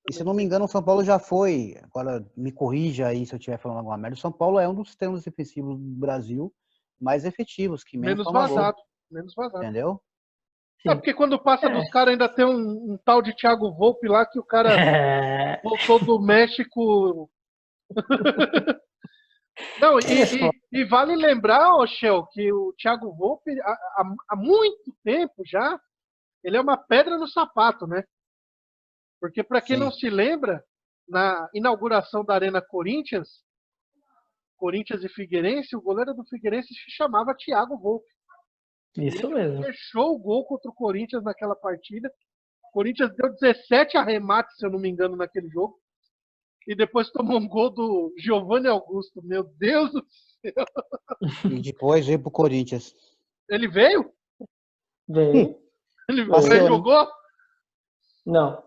E se não me engano, o São Paulo já foi. Agora me corrija aí se eu estiver falando alguma merda. O São Paulo é um dos sistemas defensivos do Brasil mais efetivos, que menos menos toma gol, vazado. Menos vazado. entendeu? É Sim. porque quando passa dos caras ainda tem um tal de Thiago Volpe lá que o cara É, voltou do México. Não, é foda. e vale lembrar, ô Shell, que o Thiago Volpe, há muito tempo já, ele é uma pedra no sapato, né? Porque, para quem não Sim. se lembra, na inauguração da Arena Corinthians, Corinthians e Figueirense, o goleiro do Figueirense se chamava Thiago Volpe. Isso mesmo. Fechou o gol contra o Corinthians naquela partida. O Corinthians deu 17 arremates, se eu não me engano, naquele jogo. E depois tomou um gol do Giovanni Augusto. Meu Deus do céu. E depois veio pro Corinthians. Ele veio? Veio. Ele Passeou, né? jogou? Não.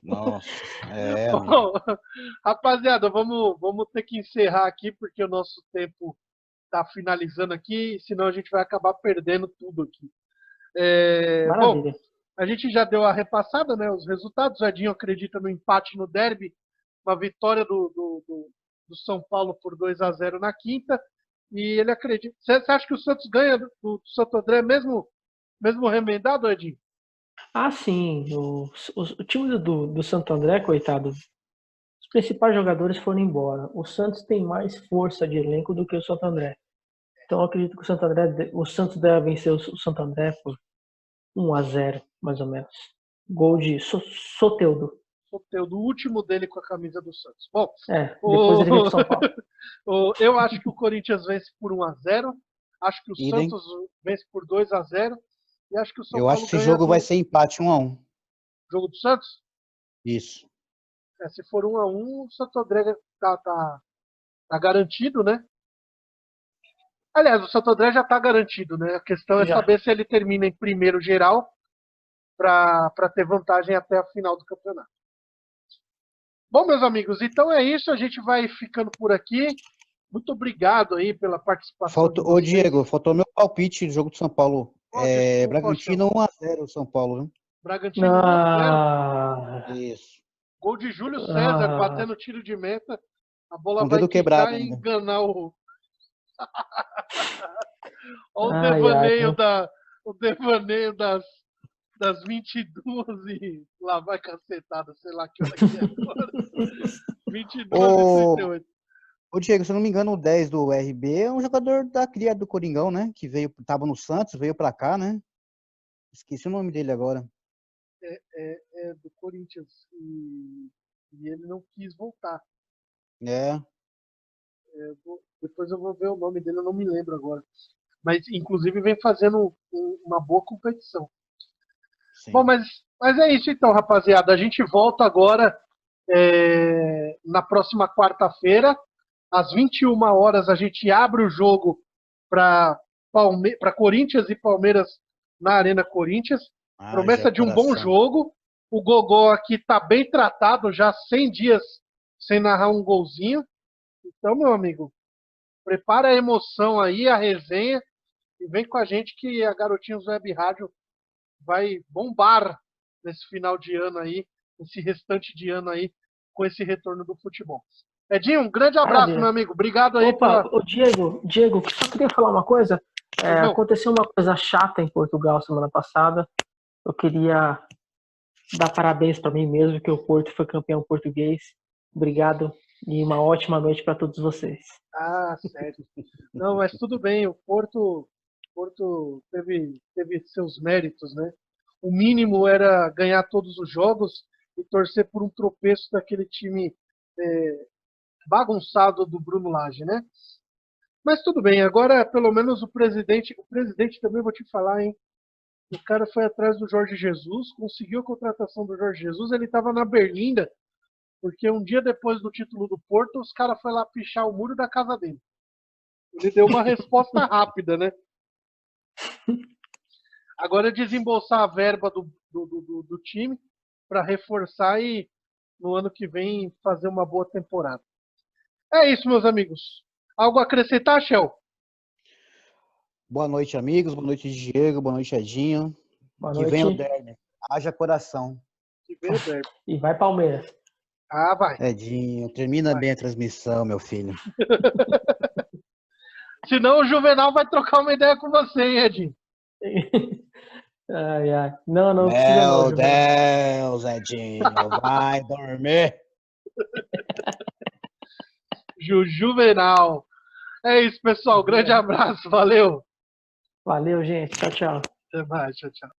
Nossa, amigo. Bom, rapaziada, vamos ter que encerrar aqui, porque o nosso tempo está finalizando aqui, senão a gente vai acabar perdendo tudo aqui. Bom, Maravilha. a gente já deu a repassada, né? Os resultados. O Edinho acredita no empate no derby, uma vitória do São Paulo por 2-0 na quinta. E ele acredita. Você acha que o Santos ganha do Santo André mesmo remendado, Edinho? Ah, sim. O time do Santo André, coitado, os principais jogadores foram embora. O Santos tem mais força de elenco do que o Santo André. Então eu acredito que o Santos deve vencer o Santo André por 1-0, mais ou menos. Gol de Soteldo. Do último dele com a camisa do Santos. Bom, Depois ele veio pro São Paulo. eu acho que o Corinthians vence por 1-0. Acho que o Idem. Santos vence por 2-0. E acho que o São Eu acho Paulo que esse ganha jogo vai do ser empate 1-1. jogo do Santos. Isso. Se for 1-1, o Santo André tá garantido, né? Aliás, o Santo André já está garantido, né? A questão é Já. saber se ele termina em primeiro geral para ter vantagem até a final do campeonato. Bom, meus amigos, então é isso. A gente vai ficando por aqui. Muito obrigado aí pela participação de Ô, vocês. Diego, faltou meu palpite do jogo do São Paulo. Desculpa, Bragantino 1-0 São Paulo, né? Bragantino 1-0. Isso. Gol de Júlio César batendo tiro de meta. A bola Com o vai dedo quebrado quicar e ainda. enganar o. Olha o devaneio das 22 e lá vai cacetada, sei lá que hora que é agora. 22 e Ô, 38. ô, Diego, se eu não me engano, o 10 do RB é um jogador da cria do Coringão, né? Que tava no Santos, veio pra cá, né? Esqueci o nome dele agora. É do Corinthians e ele não quis voltar. É, Depois eu vou ver o nome dele, eu não me lembro agora. Mas inclusive vem fazendo uma boa competição. Bom, sim. mas é isso então, rapaziada. A gente volta agora na próxima quarta-feira. Às 21 horas a gente abre o jogo para Corinthians e Palmeiras na Arena Corinthians. Já é Promessa de um bom coração. jogo. O Gogó aqui está bem tratado, já 100 dias sem narrar um golzinho. Então, meu amigo, prepara a emoção aí, a resenha, e vem com a gente que a Garotinhos Web Rádio vai bombar nesse final de ano aí, esse restante de ano aí, com esse retorno do futebol. Edinho, um grande abraço, Maravilha. meu amigo. Obrigado aí Opa, ô Diego, só queria falar uma coisa. Irmão, Aconteceu uma coisa chata em Portugal semana passada. Eu queria dar parabéns para mim mesmo, que o Porto foi campeão português. Obrigado e uma ótima noite para todos vocês. Ah, sério. Não, mas tudo bem. O Porto teve seus méritos, né? O mínimo era ganhar todos os jogos e torcer por um tropeço daquele time bagunçado do Bruno Lage, né? Mas tudo bem. Agora, pelo menos o presidente também vou te falar, hein? O cara foi atrás do Jorge Jesus, conseguiu a contratação do Jorge Jesus. Ele estava na Berlinda, porque um dia depois do título do Porto, os caras foram lá pichar o muro da casa dele. Ele deu uma resposta rápida, né? Agora é desembolsar a verba do time para reforçar e no ano que vem fazer uma boa temporada. É isso, meus amigos. Algo a acrescentar, Shell? Boa noite, amigos. Boa noite, Diego. Boa noite, Edinho. Boa Que noite. venha o derby. Haja coração. Que veio o derby. E vai Palmeiras. Ah, vai. Edinho, termina bem a transmissão, meu filho. Senão o Juvenal vai trocar uma ideia com você, hein, Edinho? Ai, ai. Não precisa não, Meu Juvenal. Deus, Edinho, vai dormir. Juvenal. É isso, pessoal. Grande abraço. Valeu. Valeu, gente. Tchau, tchau. Até mais. Tchau, tchau.